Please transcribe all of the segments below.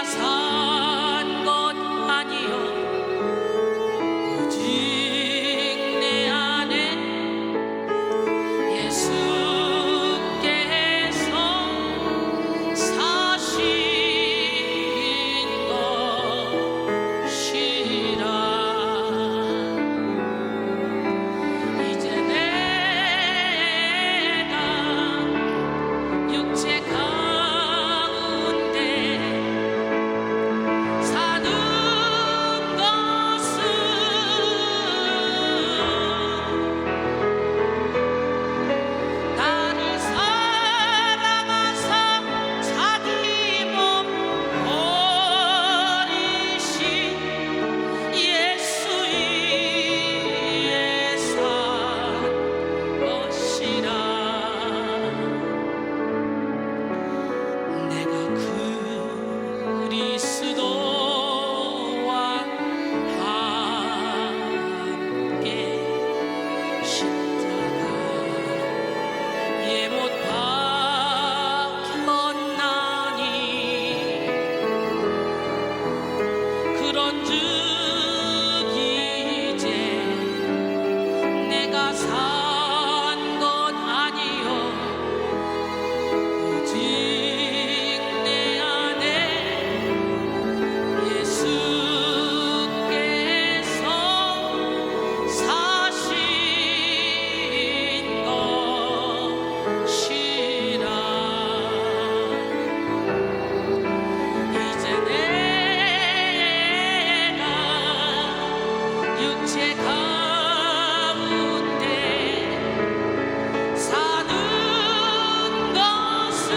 내가 산 것 아니요 오직 내 안에 예수께서 사신 것이라. 이제 내가 육체 가운데 사는 것은 나를 사랑하사 자기 몸 버리신 예수의 산 것이라. 내가 그리스도와 함께 십자가에 못 박혔나니 그런즉 이제 내가 산 것 아니요 오직 내 안에 예수께서 사신 것이라. 이제 내가 육체 가운데 사는 것은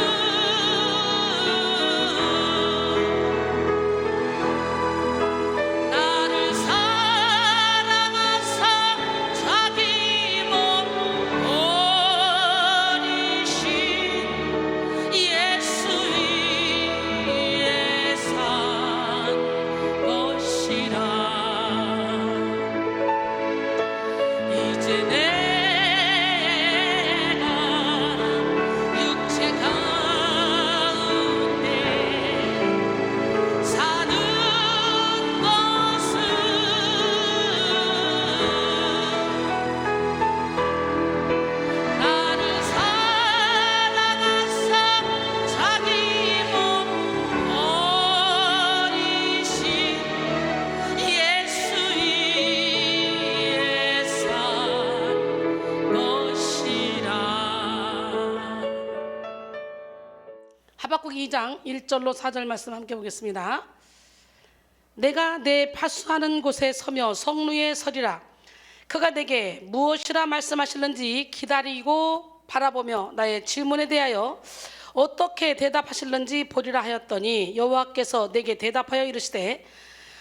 나를 사랑하사 자기 몸 버리신 예수의 산 것이라. 이제 내가 육체 가운데 사는 것은 나를 사랑하사 자기 몸 버리신 예수의 산 것이라. 하박국 2장 1절로 4절 말씀 함께 보겠습니다. 내가 내 파수하는 곳에 서며 성루에 서리라. 그가 내게 무엇이라 말씀하실는지 기다리고 바라보며 나의 질문에 대하여 어떻게 대답하실는지 보리라 하였더니 여호와께서 내게 대답하여 이르시되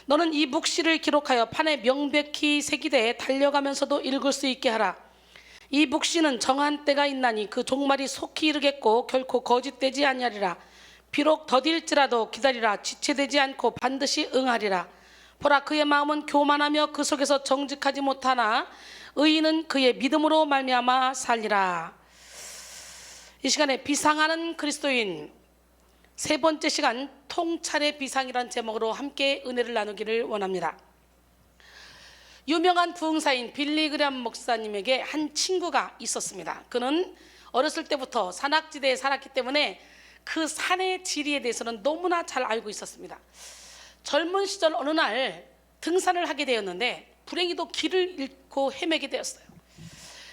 너는 이 묵시를 기록하여 판에 명백히 새기되 달려가면서도 읽을 수 있게 하라. 이 묵시는 정한 때가 있나니 그 종말이 속히 이르겠고 결코 거짓되지 아니하리라. 비록 더딜지라도 기다리라. 지체되지 않고 반드시 응하리라. 보라, 그의 마음은 교만하며 그 속에서 정직하지 못하나 의인은 그의 믿음으로 말미암아 살리라. 이 시간에 비상하는 그리스도인 세 번째 시간 통찰의 비상이라는 제목으로 함께 은혜를 나누기를 원합니다. 유명한 부흥사인 빌리 그레엄 목사님에게 한 친구가 있었습니다. 그는 어렸을 때부터 산악지대에 살았기 때문에 그 산의 지리에 대해서는 너무나 잘 알고 있었습니다. 젊은 시절 어느 날 등산을 하게 되었는데 불행히도 길을 잃고 헤매게 되었어요.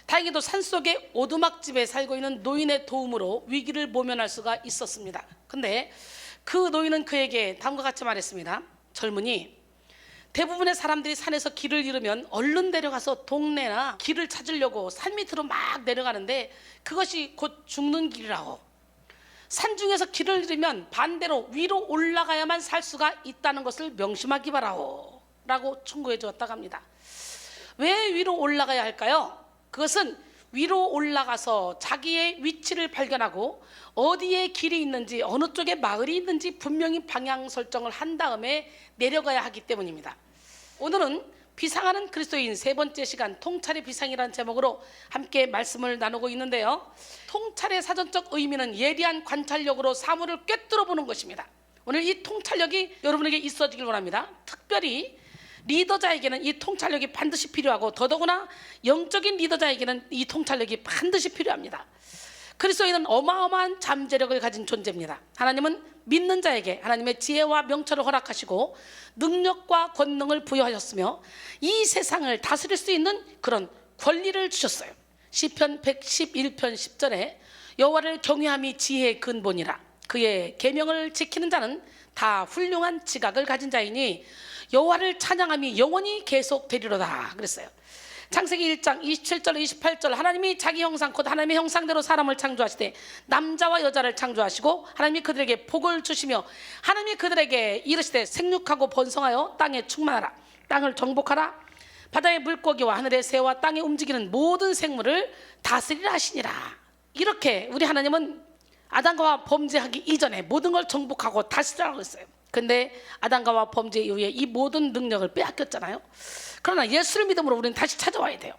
다행히도 산속의 오두막집에 살고 있는 노인의 도움으로 위기를 모면할 수가 있었습니다. 근데 그 노인은 그에게 다음과 같이 말했습니다. 젊은이, 대부분의 사람들이 산에서 길을 잃으면 얼른 내려가서 동네나 길을 찾으려고 산 밑으로 막 내려가는데 그것이 곧 죽는 길이라고. 산 중에서 길을 잃으면 반대로 위로 올라가야만 살 수가 있다는 것을 명심하기 바라오 라고 충고해 주었다고 합니다. 왜 위로 올라가야 할까요? 그것은 위로 올라가서 자기의 위치를 발견하고 어디에 길이 있는지 어느 쪽에 마을이 있는지 분명히 방향 설정을 한 다음에 내려가야 하기 때문입니다. 오늘은 비상하는 그리스도인 세 번째 시간 통찰의 비상이라는 제목으로 함께 말씀을 나누고 있는데요. 통찰의 사전적 의미는 예리한 관찰력으로 사물을 꿰뚫어 보는 것입니다. 오늘 이 통찰력이 여러분에게 있어지길 원합니다. 특별히 리더자에게는 이 통찰력이 반드시 필요하고, 더더구나 영적인 리더자에게는 이 통찰력이 반드시 필요합니다. 그리스도인은 어마어마한 잠재력을 가진 존재입니다. 하나님은 믿는 자에게 하나님의 지혜와 명철을 허락하시고 능력과 권능을 부여하셨으며 이 세상을 다스릴 수 있는 그런 권리를 주셨어요. 시편 111편 10절에 여호와를 경외함이 지혜의 근본이라, 그의 계명을 지키는 자는 다 훌륭한 지각을 가진 자이니 여호와를 찬양함이 영원히 계속되리로다 그랬어요. 창세기 1장 27절 28절, 하나님이 자기 형상 곧 하나님의 형상대로 사람을 창조하시되 남자와 여자를 창조하시고 하나님이 그들에게 복을 주시며 하나님이 그들에게 이르시되 생육하고 번성하여 땅에 충만하라, 땅을 정복하라, 바다의 물고기와 하늘의 새와 땅에 움직이는 모든 생물을 다스리라 하시니라. 이렇게 우리 하나님은 아담과 범죄하기 이전에 모든 걸 정복하고 다스리라고 했어요. 근데 아담과 범죄 이후에 이 모든 능력을 빼앗겼잖아요. 그러나 예수를 믿음으로 우리는 다시 찾아와야 돼요.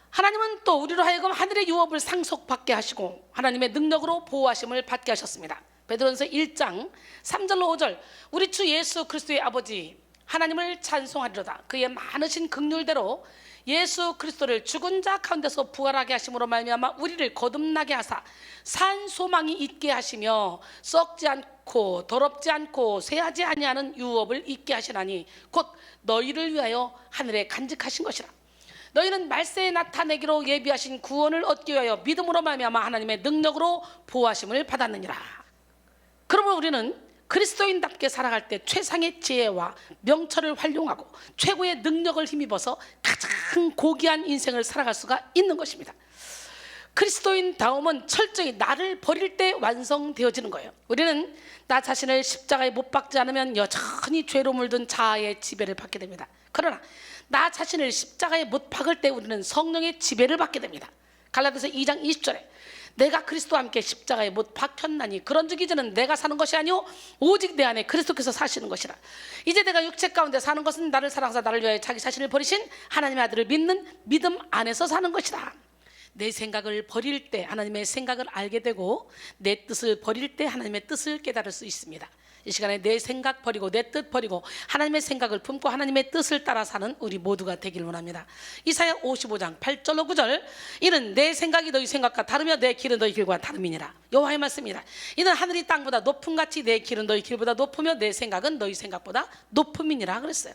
하나님은 또 우리로 하여금 하늘의 유업을 상속받게 하시고 하나님의 능력으로 보호하심을 받게 하셨습니다. 베드로전서 1장 3절로 5절, 우리 주 예수 그리스도의 아버지 하나님을 찬송하리로다. 그의 많으신 긍휼대로 예수 그리스도를 죽은 자 가운데서 부활하게 하심으로 말미암아 우리를 거듭나게 하사 산 소망이 있게 하시며 썩지 않고 더럽지 않고 쇠하지 아니하는 유업을 있게 하시나니 곧 너희를 위하여 하늘에 간직하신 것이라. 너희는 말세에 나타내기로 예비하신 구원을 얻기 위하여 믿음으로 말미암아 하나님의 능력으로 보호하심을 받았느니라. 그러므로 우리는 그리스도인답게 살아갈 때 최상의 지혜와 명철을 활용하고 최고의 능력을 힘입어서 가장 고귀한 인생을 살아갈 수가 있는 것입니다. 그리스도인다움은 철저히 나를 버릴 때 완성되어지는 거예요. 우리는 나 자신을 십자가에 못 박지 않으면 여전히 죄로 물든 자아의 지배를 받게 됩니다. 그러나 나 자신을 십자가에 못 박을 때 우리는 성령의 지배를 받게 됩니다. 갈라디아서 2장 20절에 내가 그리스도와 함께 십자가에 못 박혔나니 그런즉 이제는 내가 사는 것이 아니오 오직 내 안에 그리스도께서 사시는 것이라. 이제 내가 육체 가운데 사는 것은 나를 사랑하사 나를 위하여 자기 자신을 버리신 하나님의 아들을 믿는 믿음 안에서 사는 것이라. 내 생각을 버릴 때 하나님의 생각을 알게 되고 내 뜻을 버릴 때 하나님의 뜻을 깨달을 수 있습니다. 이 시간에 내 생각 버리고 내 뜻 버리고 하나님의 생각을 품고 하나님의 뜻을 따라 사는 우리 모두가 되길 원합니다. 이사야 55장 8절로 9절, 이는 내 생각이 너희 생각과 다르며 내 길은 너희 길과 다름이니라. 여호와의 말씀입니다. 이는 하늘이 땅보다 높음 같이 내 길은 너희 길보다 높으며 내 생각은 너희 생각보다 높음이니라 그랬어요.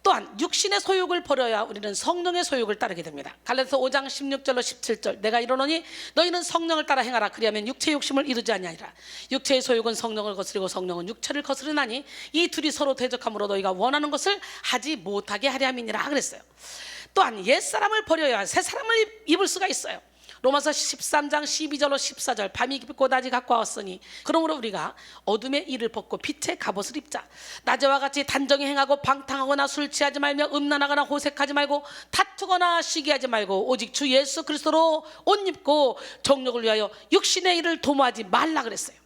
또한 육신의 소욕을 버려야 우리는 성령의 소욕을 따르게 됩니다. 갈라디아서 5장 16절로 17절, 내가 이르노니 너희는 성령을 따라 행하라. 그리하면 육체의 욕심을 이루지 아니하리라. 육체의 소욕은 성령을 거스리고 성령은 육체를 거스르나니 이 둘이 서로 대적함으로 너희가 원하는 것을 하지 못하게 하려 함이니라 그랬어요. 또한 옛사람을 버려야 새 사람을 입을 수가 있어요. 로마서 13장 12절로 14절, 밤이 깊고 낮이 가까웠으니 그러므로 우리가 어둠의 일을 벗고 빛의 갑옷을 입자. 낮에와 같이 단정히 행하고 방탕하거나 술 취하지 말며 음란하거나 호색하지 말고 다투거나 시기하지 말고 오직 주 예수 그리스도로 옷 입고 정욕을 위하여 육신의 일을 도모하지 말라 그랬어요.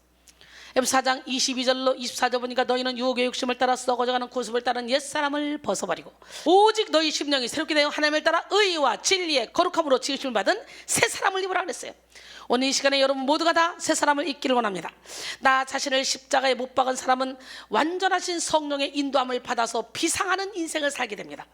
에베소 4장 22절로 24절 보니까 너희는 유혹의 욕심을 따라 썩어져가는 구습을 따른 옛사람을 벗어버리고 오직 너희 심령이 새롭게 되어 하나님을 따라 의와 진리의 거룩함으로 지으심을 받은 새 사람을 입으라 그랬어요. 오늘 이 시간에 여러분 모두가 다 새 사람을 입기를 원합니다. 나 자신을 십자가에 못 박은 사람은 완전하신 성령의 인도함을 받아서 비상하는 인생을 살게 됩니다.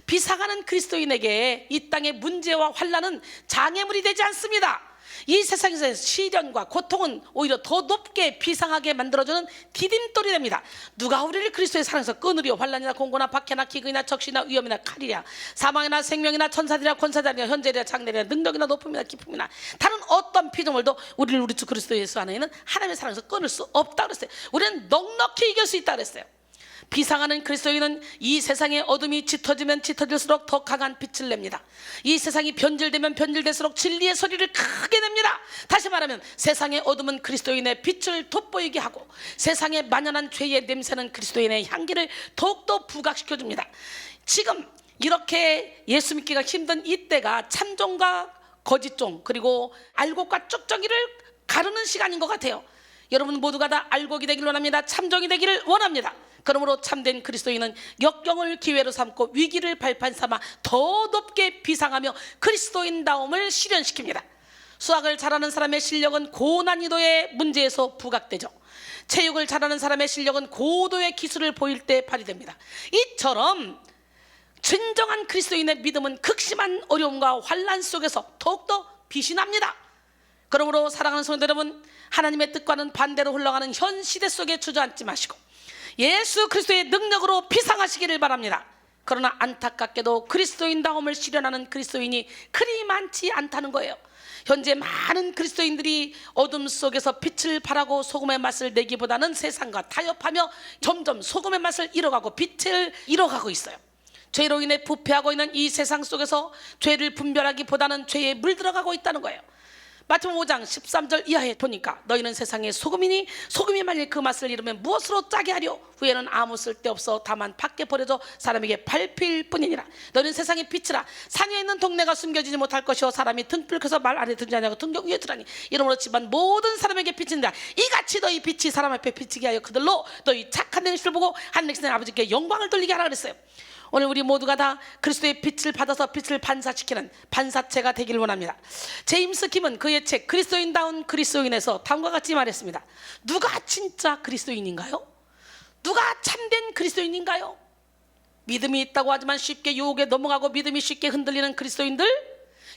비상하는 그리스도인에게 이 땅의 문제와 환난은 장애물이 되지 않습니다. 이 세상에서 시련과 고통은 오히려 더 높게 비상하게 만들어주는 디딤돌이 됩니다. 누가 우리를 그리스도의 사랑에서 끊으리요? 환난이나 공고나 박해나 기근이나 적시나 위험이나 칼이랴 사망이나 생명이나 천사들이나 권사들이나 현재이나 장래이나 능력이나 높음이나 기쁨이나 다른 어떤 피조물도 우리를 우리 주 그리스도 예수 안에는 하나님의 사랑에서 끊을 수 없다 그랬어요. 우리는 넉넉히 이길 수 있다 그랬어요. 비상하는 그리스도인은 이 세상의 어둠이 짙어지면 짙어질수록 더 강한 빛을 냅니다. 이 세상이 변질되면 변질될수록 진리의 소리를 크게 냅니다. 다시 말하면 세상의 어둠은 그리스도인의 빛을 돋보이게 하고 세상에 만연한 죄의 냄새는 그리스도인의 향기를 더욱더 부각시켜줍니다. 지금 이렇게 예수 믿기가 힘든 이때가 참종과 거짓종 그리고 알곡과 쭉정이를 가르는 시간인 것 같아요. 여러분 모두가 다 알곡이 되기를 원합니다. 참종이 되기를 원합니다. 그러므로 참된 그리스도인은 역경을 기회로 삼고 위기를 발판 삼아 더 높게 비상하며 그리스도인다움을 실현시킵니다. 수학을 잘하는 사람의 실력은 고난이도의 문제에서 부각되죠. 체육을 잘하는 사람의 실력은 고도의 기술을 보일 때 발휘됩니다. 이처럼 진정한 그리스도인의 믿음은 극심한 어려움과 환난 속에서 더욱더 빛이 납니다. 그러므로 사랑하는 성도 여러분, 하나님의 뜻과는 반대로 흘러가는 현 시대 속에 주저앉지 마시고 예수 그리스도의 능력으로 비상하시기를 바랍니다. 그러나 안타깝게도 그리스도인다움을 실현하는 그리스도인이 그리 많지 않다는 거예요. 현재 많은 그리스도인들이 어둠 속에서 빛을 발하고 소금의 맛을 내기보다는 세상과 타협하며 점점 소금의 맛을 잃어가고 빛을 잃어가고 있어요. 죄로 인해 부패하고 있는 이 세상 속에서 죄를 분별하기보다는 죄에 물들어가고 있다는 거예요. 마태복음 5장 13절 이하에 보니까 너희는 세상의 소금이니 소금이 만일 그 맛을 잃으면 무엇으로 짜게 하려? 후에는 아무 쓸데없어 다만 밖에 버려져 사람에게 밟힐 뿐이니라. 너희는 세상의 빛이라. 산 위에 있는 동네가 숨겨지지 못할 것이요 사람이 등불 켜서 말 아래 들지 아니하고 등경 위에 두라니 이러므로 집안 모든 사람에게 비친다. 이같이 너희 빛이 사람 앞에 비치게 하여 그들로 너희 착한 행실을 보고 하늘에 계신 아버지께 영광을 돌리게 하라 그랬어요. 오늘 우리 모두가 다 그리스도의 빛을 받아서 빛을 반사시키는 반사체가 되길 원합니다. 제임스 킴은 그의 책 그리스도인다운 그리스도인에서 다음과 같이 말했습니다. 누가 진짜 그리스도인인가요? 누가 참된 그리스도인인가요? 믿음이 있다고 하지만 쉽게 유혹에 넘어가고 믿음이 쉽게 흔들리는 그리스도인들,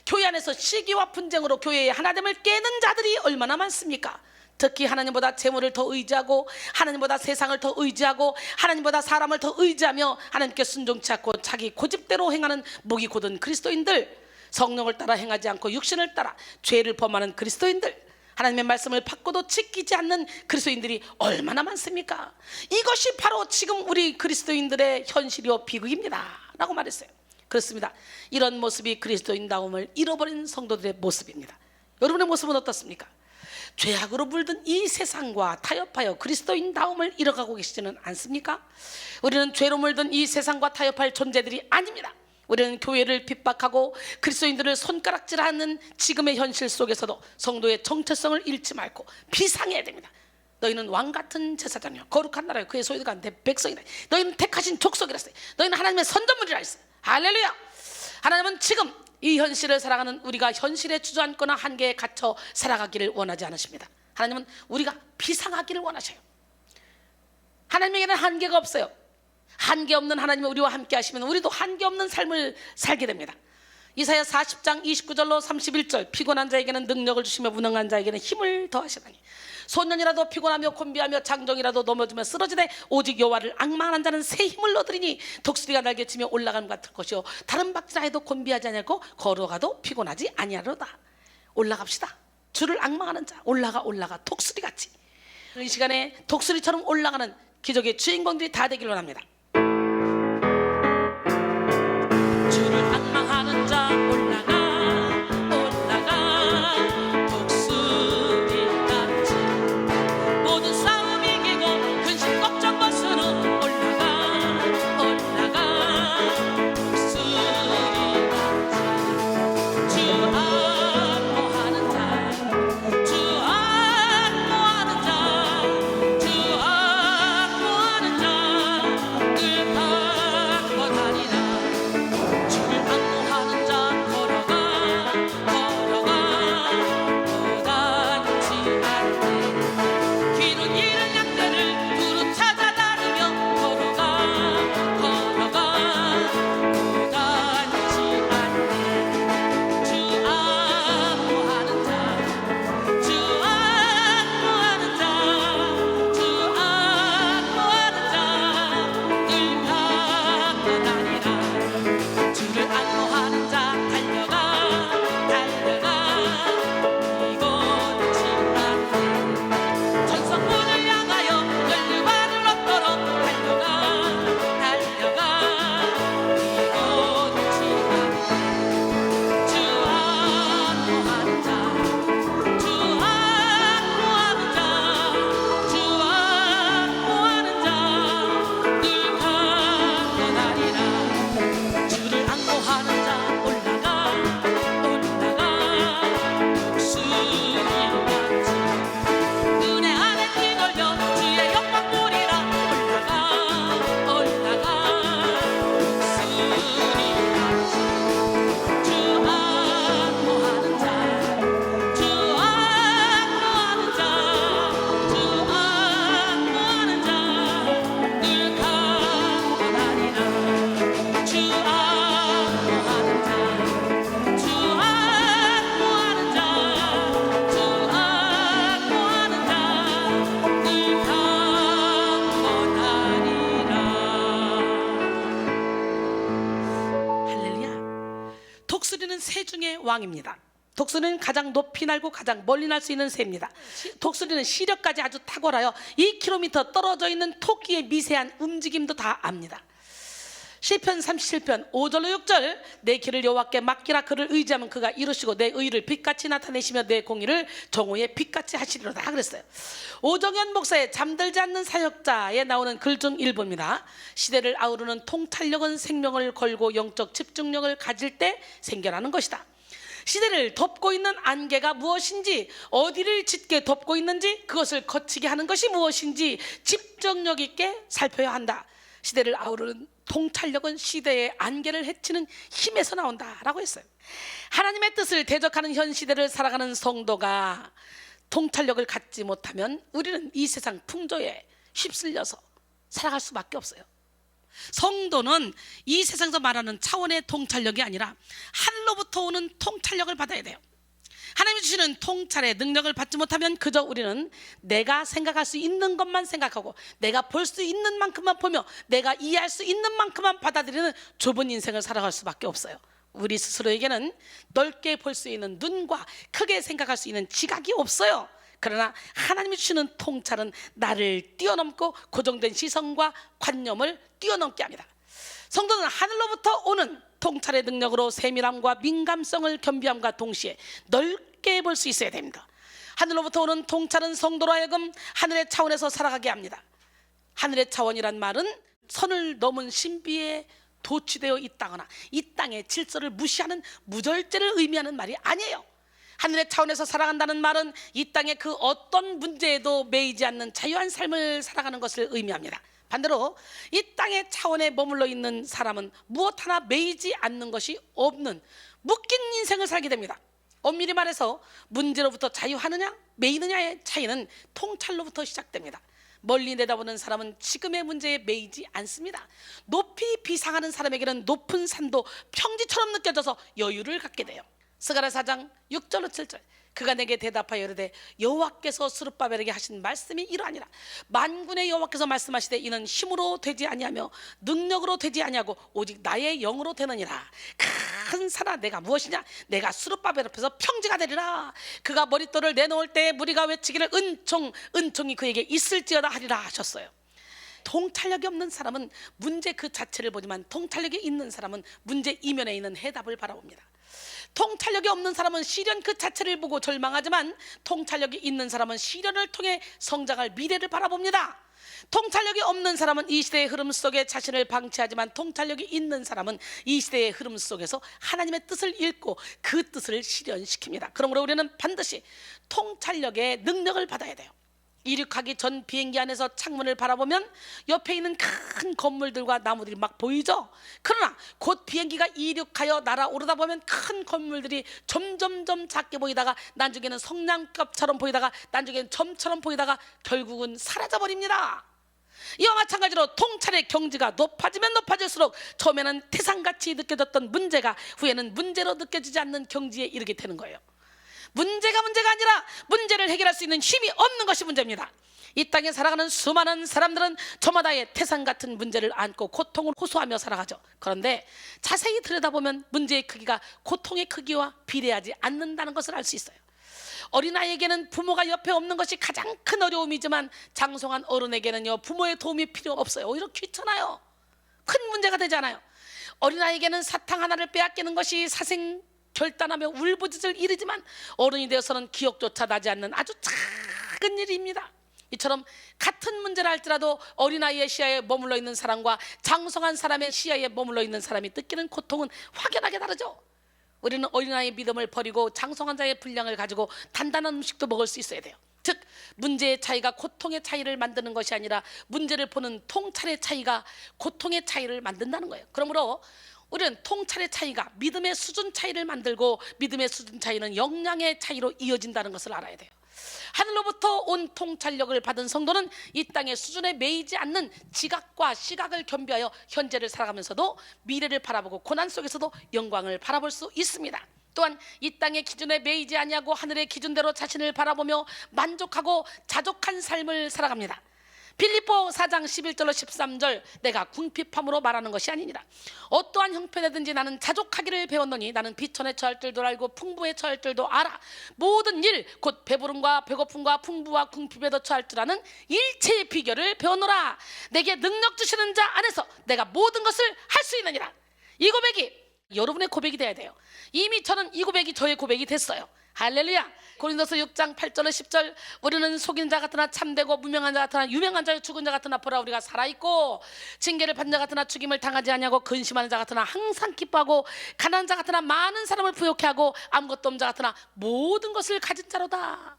교회 안에서 시기와 분쟁으로 교회의 하나됨을 깨는 자들이 얼마나 많습니까? 특히 하나님보다 재물을 더 의지하고 하나님보다 세상을 더 의지하고 하나님보다 사람을 더 의지하며 하나님께 순종치 않고 자기 고집대로 행하는 목이 곧은 그리스도인들, 성령을 따라 행하지 않고 육신을 따라 죄를 범하는 그리스도인들, 하나님의 말씀을 받고도 지키지 않는 그리스도인들이 얼마나 많습니까? 이것이 바로 지금 우리 그리스도인들의 현실이요 비극입니다 라고 말했어요. 그렇습니다. 이런 모습이 그리스도인다움을 잃어버린 성도들의 모습입니다. 여러분의 모습은 어떻습니까? 죄악으로 물든 이 세상과 타협하여 그리스도인다움을 잃어가고 계시지는 않습니까? 우리는 죄로 물든 이 세상과 타협할 존재들이 아닙니다. 우리는 교회를 핍박하고 그리스도인들을 손가락질하는 지금의 현실 속에서도 성도의 정체성을 잃지 말고 비상해야 됩니다. 너희는 왕같은 제사장이요 거룩한 나라요 그의 소유가 내 백성이다. 너희는 택하신 족속이라 했어요. 너희는 하나님의 선전물이라 했어요. 할렐루야. 하나님은 지금 이 현실을 살아가는 우리가 현실에 주저앉거나 한계에 갇혀 살아가기를 원하지 않으십니다. 하나님은 우리가 비상하기를 원하셔요. 하나님에게는 한계가 없어요. 한계 없는 하나님이 우리와 함께 하시면 우리도 한계 없는 삶을 살게 됩니다. 이사야 40장 29절로 31절 피곤한 자에게는 능력을 주시며 무능한 자에게는 힘을 더하시나니 소년이라도 피곤하며 곤비하며 장정이라도 넘어지며 쓰러지되 오직 여호와를 앙망하는 자는 새 힘을 얻으리니 독수리가 날개치며 올라가는 것 같을 것이요 다른 박질하여도 곤비하지 아니하고 걸어가도 피곤하지 아니하로다. 올라갑시다. 주를 앙망하는 자 올라가 독수리같이. 이 시간에 독수리처럼 올라가는 기적의 주인공들이 다 되길 원합니다. 주를 앙망하는 자 올라가 독수리같이 모든 싸움 이기고 근심 걱정 벗으러 올라가 독수리같이 주 안모하는 자 주 안모하는 자 주 안모하는 자 새 중의 왕입니다. 독수리는 가장 높이 날고 가장 멀리 날 수 있는 새입니다. 독수리는 시력까지 아주 탁월하여 2km 떨어져 있는 토끼의 미세한 움직임도 다 압니다. 시편 37편 5절로 6절 내 길을 여호와께 맡기라. 그를 의지하면 그가 이루시고 내 의를 빛같이 나타내시며 내 공의를 정오의 빛같이 하시리로다 그랬어요. 오정현 목사의 잠들지 않는 사역자에 나오는 글 중 일부입니다. 시대를 아우르는 통찰력은 생명을 걸고 영적 집중력을 가질 때 생겨나는 것이다. 시대를 덮고 있는 안개가 무엇인지, 어디를 짙게 덮고 있는지, 그것을 거치게 하는 것이 무엇인지 집중력 있게 살펴야 한다. 시대를 아우르는 통찰력은 시대의 안개를 헤치는 힘에서 나온다라고 했어요. 하나님의 뜻을 대적하는 현 시대를 살아가는 성도가 통찰력을 갖지 못하면 우리는 이 세상 풍조에 휩쓸려서 살아갈 수밖에 없어요. 성도는 이 세상에서 말하는 차원의 통찰력이 아니라 하늘로부터 오는 통찰력을 받아야 돼요. 하나님이 주시는 통찰의 능력을 받지 못하면 그저 우리는 내가 생각할 수 있는 것만 생각하고 내가 볼 수 있는 만큼만 보며 내가 이해할 수 있는 만큼만 받아들이는 좁은 인생을 살아갈 수밖에 없어요. 우리 스스로에게는 넓게 볼 수 있는 눈과 크게 생각할 수 있는 지각이 없어요. 그러나 하나님이 주시는 통찰은 나를 뛰어넘고 고정된 시선과 관념을 뛰어넘게 합니다. 성도는 하늘로부터 오는 통찰의 능력으로 세밀함과 민감성을 겸비함과 동시에 넓게 볼 수 있어야 됩니다. 하늘로부터 오는 통찰은 성도로 하여금 하늘의 차원에서 살아가게 합니다. 하늘의 차원이란 말은 선을 넘은 신비에 도취되어 있다거나 이 땅의 질서를 무시하는 무절제를 의미하는 말이 아니에요. 하늘의 차원에서 살아간다는 말은 이 땅의 그 어떤 문제에도 매이지 않는 자유한 삶을 살아가는 것을 의미합니다. 반대로 이 땅의 차원에 머물러 있는 사람은 무엇 하나 매이지 않는 것이 없는 묶인 인생을 살게 됩니다. 엄밀히 말해서 문제로부터 자유하느냐 매이느냐의 차이는 통찰로부터 시작됩니다. 멀리 내다보는 사람은 지금의 문제에 매이지 않습니다. 높이 비상하는 사람에게는 높은 산도 평지처럼 느껴져서 여유를 갖게 돼요. 스가랴 4장 6절로 7절 그가 내게 대답하여 이르되 여호와께서 스룹바벨에게 하신 말씀이 이러하니라. 만군의 여호와께서 말씀하시되 이는 힘으로 되지 아니하며 능력으로 되지 아니하고 오직 나의 영으로 되느니라. 큰 산아 내가 무엇이냐? 내가 스룹바벨 앞에서 평지가 되리라. 그가 머릿돌을 내놓을 때 무리가 외치기를 은총이 그에게 있을지어다 하리라 하셨어요. 통찰력이 없는 사람은 문제 그 자체를 보지만 통찰력이 있는 사람은 문제 이면에 있는 해답을 바라봅니다. 통찰력이 없는 사람은 시련 그 자체를 보고 절망하지만 통찰력이 있는 사람은 시련을 통해 성장할 미래를 바라봅니다. 통찰력이 없는 사람은 이 시대의 흐름 속에 자신을 방치하지만 통찰력이 있는 사람은 이 시대의 흐름 속에서 하나님의 뜻을 읽고 그 뜻을 실현시킵니다. 그러므로 우리는 반드시 통찰력의 능력을 받아야 돼요. 이륙하기 전 비행기 안에서 창문을 바라보면 옆에 있는 큰 건물들과 나무들이 막 보이죠. 그러나 곧 비행기가 이륙하여 날아오르다 보면 큰 건물들이 점점점 작게 보이다가 나중에는 성냥갑처럼 보이다가 나중에는 점처럼 보이다가 결국은 사라져버립니다. 이와 마찬가지로 통찰의 경지가 높아지면 높아질수록 처음에는 태산같이 느껴졌던 문제가 후에는 문제로 느껴지지 않는 경지에 이르게 되는 거예요. 문제가 아니라 문제를 해결할 수 있는 힘이 없는 것이 문제입니다. 이 땅에 살아가는 수많은 사람들은 저마다의 태산 같은 문제를 안고 고통을 호소하며 살아가죠. 그런데 자세히 들여다보면 문제의 크기가 고통의 크기와 비례하지 않는다는 것을 알 수 있어요. 어린아이에게는 부모가 옆에 없는 것이 가장 큰 어려움이지만 장성한 어른에게는요 부모의 도움이 필요 없어요. 오히려 귀찮아요. 큰 문제가 되지 않아요. 어린아이에게는 사탕 하나를 빼앗기는 것이 사생 결단하며 울부짖을 일이지만 어른이 되어서는 기억조차 나지 않는 아주 작은 일입니다. 이처럼 같은 문제를 할지라도 어린아이의 시야에 머물러 있는 사람과 장성한 사람의 시야에 머물러 있는 사람이 느끼는 고통은 확연하게 다르죠. 우리는 어린아이의 믿음을 버리고 장성한 자의 분량을 가지고 단단한 음식도 먹을 수 있어야 돼요. 즉 문제의 차이가 고통의 차이를 만드는 것이 아니라 문제를 보는 통찰의 차이가 고통의 차이를 만든다는 거예요. 그러므로 우리는 통찰의 차이가 믿음의 수준 차이를 만들고 믿음의 수준 차이는 역량의 차이로 이어진다는 것을 알아야 돼요. 하늘로부터 온 통찰력을 받은 성도는 이 땅의 수준에 매이지 않는 지각과 시각을 겸비하여 현재를 살아가면서도 미래를 바라보고 고난 속에서도 영광을 바라볼 수 있습니다. 또한 이 땅의 기준에 매이지 아니하고 하늘의 기준대로 자신을 바라보며 만족하고 자족한 삶을 살아갑니다. 빌립보 4장 11절로 13절 내가 궁핍함으로 말하는 것이 아니니라. 어떠한 형편이든지 나는 자족하기를 배웠노니 나는 비천에 처할 줄도 알고 풍부에 처할 줄도 알아. 모든 일 곧 배부름과 배고픔과 풍부와 궁핍에도 처할 줄 아는 일체의 비결을 배웠노라. 내게 능력 주시는 자 안에서 내가 모든 것을 할 수 있느니라. 이 고백이 여러분의 고백이 돼야 돼요. 이미 저는 이 고백이 저의 고백이 됐어요. 할렐루야. 고린도서 6장 8절로 10절 우리는 속인 자 같으나 참되고 무명한 자 같으나 유명한 자요 죽은 자 같으나 보라 우리가 살아있고 징계를 받는 자 같으나 죽임을 당하지 아니하고 근심하는 자 같으나 항상 기뻐하고 가난한 자 같으나 많은 사람을 부욕해 하고 아무것도 없는 자 같으나 모든 것을 가진 자로다.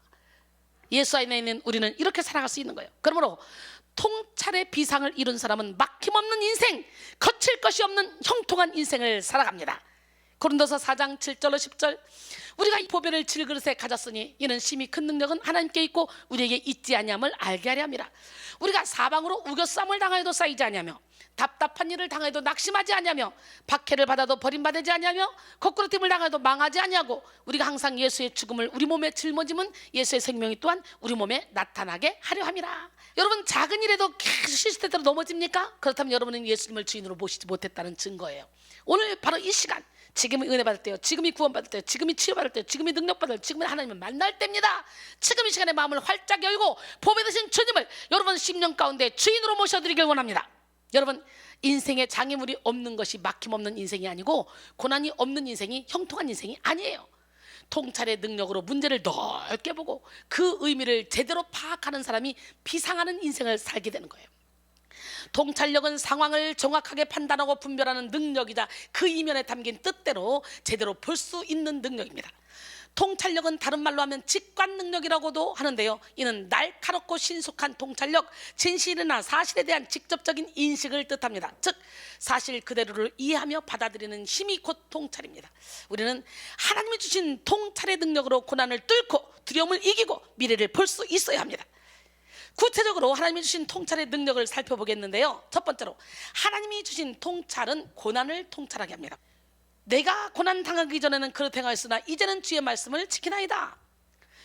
예수 안에 있는 우리는 이렇게 살아갈 수 있는 거예요. 그러므로 통찰의 비상을 이룬 사람은 막힘없는 인생, 거칠 것이 없는 형통한 인생을 살아갑니다. 고린도서 4장 7절로 10절 우리가 이 보배를 질그릇에 가졌으니 이는 심히 큰 능력은 하나님께 있고 우리에게 있지 아니함을 알게 하려 함이라. 우리가 사방으로 우겨싸움을 당하여도 쌓이지 아니하며 답답한 일을 당해도 낙심하지 아니하며 박해를 받아도 버림받지 아니하며 거꾸로짐을 당해도 망하지 아니하고 우리가 항상 예수의 죽음을 우리 몸에 짊어짐은 예수의 생명이 또한 우리 몸에 나타나게 하려 함이라. 여러분 작은 일에도 계속 시스템대로 넘어집니까? 그렇다면 여러분은 예수님을 주인으로 모시지 못했다는 증거예요. 오늘 바로 이 시간 지금이 은혜 받을 때요, 지금이 구원 받을 때요, 지금이 치유 받을 때요, 지금이 능력 받을 때요, 지금이 하나님을 만날 때입니다. 지금 이 시간에 마음을 활짝 열고 보배 되신 주님을 여러분 심령 가운데 주인으로 모셔드리길 원합니다. 여러분 인생에 장애물이 없는 것이 막힘없는 인생이 아니고 고난이 없는 인생이 형통한 인생이 아니에요. 통찰의 능력으로 문제를 넓게 보고 그 의미를 제대로 파악하는 사람이 비상하는 인생을 살게 되는 거예요. 통찰력은 상황을 정확하게 판단하고 분별하는 능력이자 그 이면에 담긴 뜻대로 제대로 볼 수 있는 능력입니다. 통찰력은 다른 말로 하면 직관 능력이라고도 하는데요, 이는 날카롭고 신속한 통찰력, 진실이나 사실에 대한 직접적인 인식을 뜻합니다. 즉 사실 그대로를 이해하며 받아들이는 힘이 곧 통찰입니다. 우리는 하나님이 주신 통찰의 능력으로 고난을 뚫고 두려움을 이기고 미래를 볼 수 있어야 합니다. 구체적으로 하나님이 주신 통찰의 능력을 살펴보겠는데요, 첫 번째로 하나님이 주신 통찰은 고난을 통찰하게 합니다. 내가 고난 당하기 전에는 그렇게 행하였으나 이제는 주의 말씀을 지키나이다.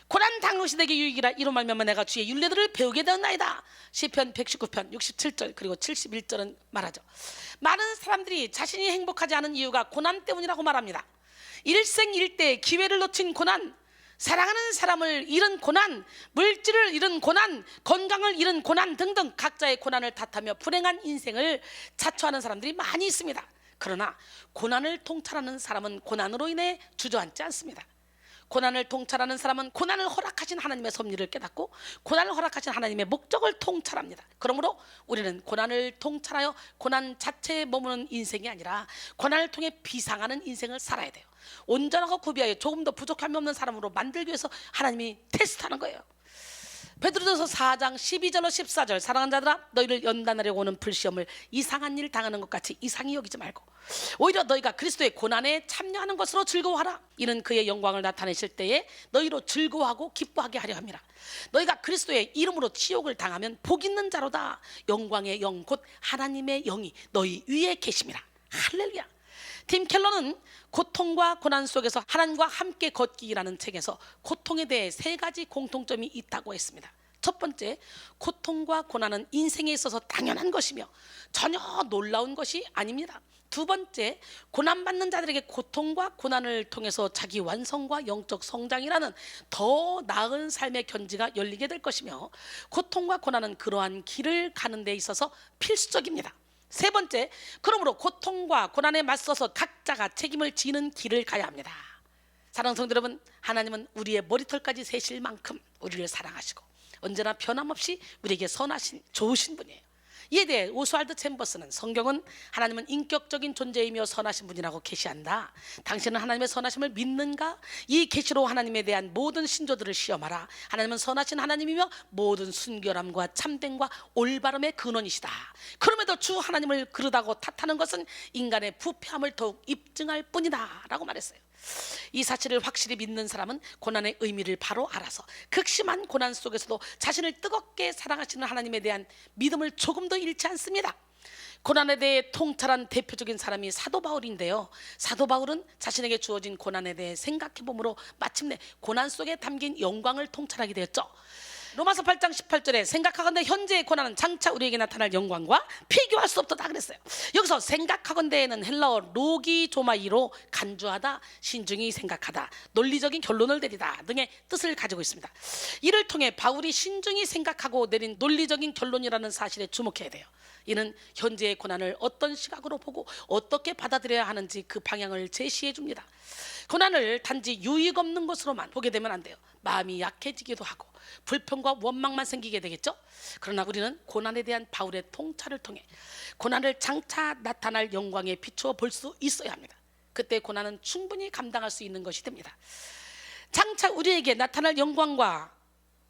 고난 당한 것이 내게 유익이라 이로 말미암아 내가 주의 율례들을 배우게 되었나이다. 시편 119편 67절 그리고 71절은 말하죠. 많은 사람들이 자신이 행복하지 않은 이유가 고난 때문이라고 말합니다. 일생일대 기회를 놓친 고난, 사랑하는 사람을 잃은 고난, 물질을 잃은 고난, 건강을 잃은 고난 등등 각자의 고난을 탓하며 불행한 인생을 자초하는 사람들이 많이 있습니다. 그러나 고난을 통찰하는 사람은 고난으로 인해 주저앉지 않습니다. 고난을 통찰하는 사람은 고난을 허락하신 하나님의 섭리를 깨닫고 고난을 허락하신 하나님의 목적을 통찰합니다. 그러므로 우리는 고난을 통찰하여 고난 자체에 머무는 인생이 아니라 고난을 통해 비상하는 인생을 살아야 돼요. 온전하고 구비하여 조금 더 부족함이 없는 사람으로 만들기 위해서 하나님이 테스트하는 거예요. 베드로전서 4장 12절로 14절 사랑하는 자들아 너희를 연단하려고 오는 불시험을 이상한 일 당하는 것 같이 이상히 여기지 말고 오히려 너희가 그리스도의 고난에 참여하는 것으로 즐거워하라. 이는 그의 영광을 나타내실 때에 너희로 즐거워하고 기뻐하게 하려 함이라. 너희가 그리스도의 이름으로 치욕을 당하면 복 있는 자로다. 영광의 영 곧 하나님의 영이 너희 위에 계심이라. 할렐루야. 팀 켈러는 고통과 고난 속에서 하나님과 함께 걷기라는 책에서 고통에 대해 세 가지 공통점이 있다고 했습니다. 첫 번째, 고통과 고난은 인생에 있어서 당연한 것이며 전혀 놀라운 것이 아닙니다. 두 번째, 고난받는 자들에게 고통과 고난을 통해서 자기 완성과 영적 성장이라는 더 나은 삶의 견지가 열리게 될 것이며 고통과 고난은 그러한 길을 가는 데 있어서 필수적입니다. 세 번째, 그러므로 고통과 고난에 맞서서 각자가 책임을 지는 길을 가야 합니다. 사랑하는 성도 여러분, 하나님은 우리의 머리털까지 세실 만큼 우리를 사랑하시고 언제나 변함없이 우리에게 선하신 좋으신 분이에요. 이에 대해 오스왈드 챔버스는 성경은 하나님은 인격적인 존재이며 선하신 분이라고 계시한다. 당신은 하나님의 선하심을 믿는가? 이 계시로 하나님에 대한 모든 신조들을 시험하라. 하나님은 선하신 하나님이며 모든 순결함과 참됨과 올바름의 근원이시다. 그럼에도 주 하나님을 그르다고 탓하는 것은 인간의 부패함을 더욱 입증할 뿐이다 라고 말했어요. 이 사실을 확실히 믿는 사람은 고난의 의미를 바로 알아서 극심한 고난 속에서도 자신을 뜨겁게 사랑하시는 하나님에 대한 믿음을 조금 더 잃지 않습니다. 고난에 대해 통찰한 대표적인 사람이 사도 바울인데요, 사도 바울은 자신에게 주어진 고난에 대해 생각해 봄으로 마침내 고난 속에 담긴 영광을 통찰하게 되었죠. 로마서 8장 18절에 생각하건대 현재의 고난은 장차 우리에게 나타날 영광과 비교할 수 없도다 그랬어요. 여기서 생각하건대에는 헬라어 로기조마이로 간주하다, 신중히 생각하다, 논리적인 결론을 내리다 등의 뜻을 가지고 있습니다. 이를 통해 바울이 신중히 생각하고 내린 논리적인 결론이라는 사실에 주목해야 돼요. 이는 현재의 고난을 어떤 시각으로 보고 어떻게 받아들여야 하는지 그 방향을 제시해 줍니다. 고난을 단지 유익 없는 것으로만 보게 되면 안 돼요. 마음이 약해지기도 하고 불평과 원망만 생기게 되겠죠. 그러나 우리는 고난에 대한 바울의 통찰을 통해 고난을 장차 나타날 영광에 비추어 볼 수 있어야 합니다. 그때 고난은 충분히 감당할 수 있는 것이 됩니다. 장차 우리에게 나타날 영광과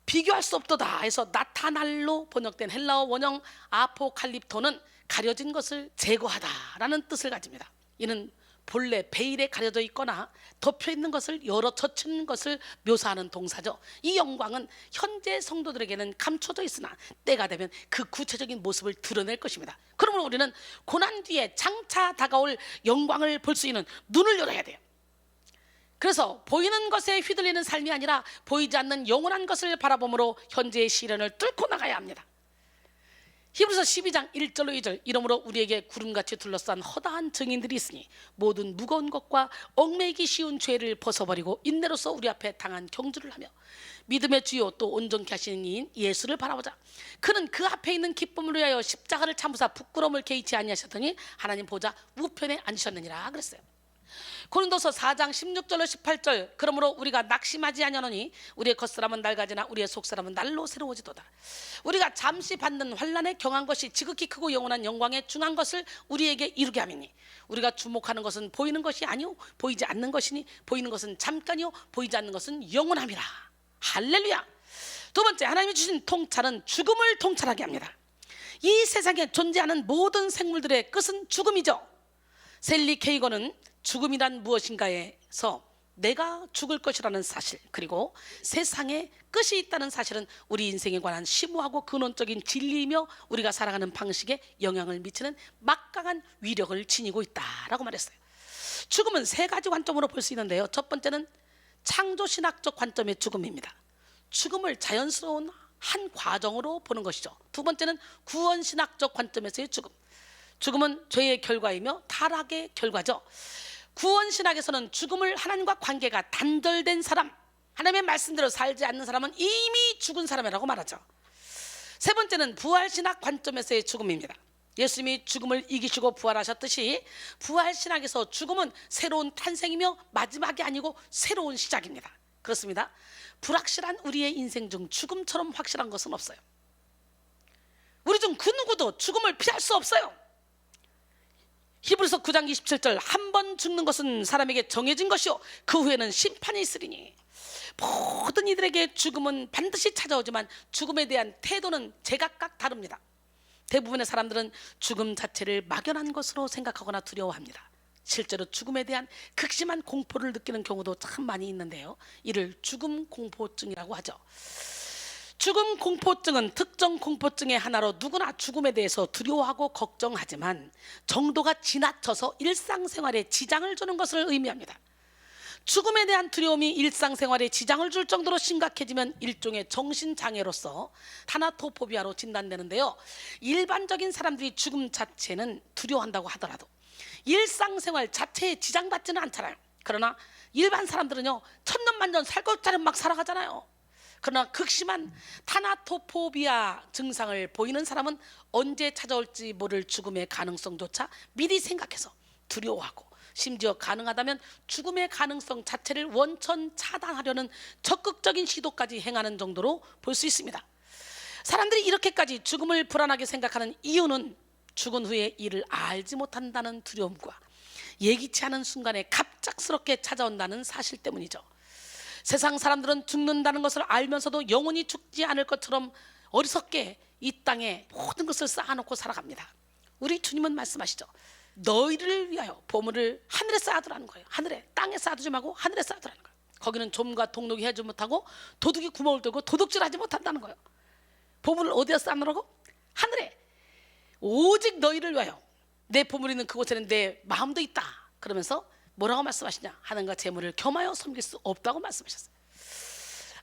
비교할 수 없도다 해서 나타날로 번역된 헬라어 원형 아포칼립토는 가려진 것을 제거하다라는 뜻을 가집니다. 이는 본래 베일에 가려져 있거나 덮여 있는 것을 열어 젖히는 것을 묘사하는 동사죠. 이 영광은 현재 성도들에게는 감춰져 있으나 때가 되면 그 구체적인 모습을 드러낼 것입니다. 그러므로 우리는 고난 뒤에 장차 다가올 영광을 볼 수 있는 눈을 열어야 돼요. 그래서 보이는 것에 휘둘리는 삶이 아니라 보이지 않는 영원한 것을 바라봄으로 현재의 시련을 뚫고 나가야 합니다. 히브리서 12장 1절로 2절 이러므로 우리에게 구름같이 둘러싼 허다한 증인들이 있으니 모든 무거운 것과 얽매이기 쉬운 죄를 벗어버리고 인내로서 우리 앞에 당한 경주를 하며 믿음의 주요 또 온전케 하시는 이인 예수를 바라보자. 그는 그 앞에 있는 기쁨을 위하여 십자가를 참으사 부끄러움을 개의치 아니하셨더니 하나님 보좌 우편에 앉으셨느니라 그랬어요. 고린도서 4장 16절로 18절 그러므로 우리가 낙심하지 아니하노니 우리의 겉사람은 낡아지나 우리의 속사람은 날로 새로워지도다. 우리가 잠시 받는 환난에 경한 것이 지극히 크고 영원한 영광에 중한 것을 우리에게 이루게 하미니 우리가 주목하는 것은 보이는 것이 아니요 보이지 않는 것이니 보이는 것은 잠깐이요 보이지 않는 것은 영원함이라. 할렐루야. 두 번째, 하나님이 주신 통찰은 죽음을 통찰하게 합니다. 이 세상에 존재하는 모든 생물들의 끝은 죽음이죠. 셀리 케이건은 죽음이란 무엇인가에서 내가 죽을 것이라는 사실 그리고 세상에 끝이 있다는 사실은 우리 인생에 관한 심오하고 근원적인 진리이며 우리가 살아가는 방식에 영향을 미치는 막강한 위력을 지니고 있다라고 말했어요. 죽음은 세 가지 관점으로 볼 수 있는데요. 첫 번째는 창조신학적 관점의 죽음입니다. 죽음을 자연스러운 한 과정으로 보는 것이죠. 두 번째는 구원신학적 관점에서의 죽음. 죽음은 죄의 결과이며 타락의 결과죠. 구원신학에서는 죽음을 하나님과 관계가 단절된 사람, 하나님의 말씀대로 살지 않는 사람은 이미 죽은 사람이라고 말하죠. 세 번째는 부활신학 관점에서의 죽음입니다. 예수님이 죽음을 이기시고 부활하셨듯이 부활신학에서 죽음은 새로운 탄생이며 마지막이 아니고 새로운 시작입니다. 그렇습니다. 불확실한 우리의 인생 중 죽음처럼 확실한 것은 없어요. 우리 중 그 누구도 죽음을 피할 수 없어요. 히브리서 9장 27절 한 번 죽는 것은 사람에게 정해진 것이요 그 후에는 심판이 있으리니 모든 이들에게 죽음은 반드시 찾아오지만 죽음에 대한 태도는 제각각 다릅니다. 대부분의 사람들은 죽음 자체를 막연한 것으로 생각하거나 두려워합니다. 실제로 죽음에 대한 극심한 공포를 느끼는 경우도 참 많이 있는데요. 이를 죽음 공포증이라고 하죠. 죽음 공포증은 특정 공포증의 하나로 누구나 죽음에 대해서 두려워하고 걱정하지만 정도가 지나쳐서 일상생활에 지장을 주는 것을 의미합니다. 죽음에 대한 두려움이 일상생활에 지장을 줄 정도로 심각해지면 일종의 정신장애로서 타나토포비아로 진단되는데요. 일반적인 사람들이 죽음 자체는 두려워한다고 하더라도 일상생활 자체에 지장받지는 않잖아요. 그러나 일반 사람들은요 천년만년 살 것처럼 막 살아가잖아요. 그러나 극심한 타나토포비아 증상을 보이는 사람은 언제 찾아올지 모를 죽음의 가능성조차 미리 생각해서 두려워하고 심지어 가능하다면 죽음의 가능성 자체를 원천 차단하려는 적극적인 시도까지 행하는 정도로 볼 수 있습니다. 사람들이 이렇게까지 죽음을 불안하게 생각하는 이유는 죽은 후에 이를 알지 못한다는 두려움과 예기치 않은 순간에 갑작스럽게 찾아온다는 사실 때문이죠. 세상 사람들은 죽는다는 것을 알면서도 영원히 죽지 않을 것처럼 어리석게 이 땅에 모든 것을 쌓아놓고 살아갑니다. 우리 주님은 말씀하시죠. 너희를 위하여 보물을 하늘에 쌓아두라는 거예요. 하늘에, 땅에 쌓아두지 말고 하늘에 쌓아두라는 거예요. 거기는 좀과 동록이 하지 못하고 도둑이 구멍을 뚫고 도둑질하지 못한다는 거예요. 보물을 어디에 쌓아놓으라고? 하늘에. 오직 너희를 위하여 내 보물이 있는 그곳에는 내 마음도 있다. 그러면서 뭐라고 말씀하시냐? 하나님과 재물을 겸하여 섬길 수 없다고 말씀하셨어요.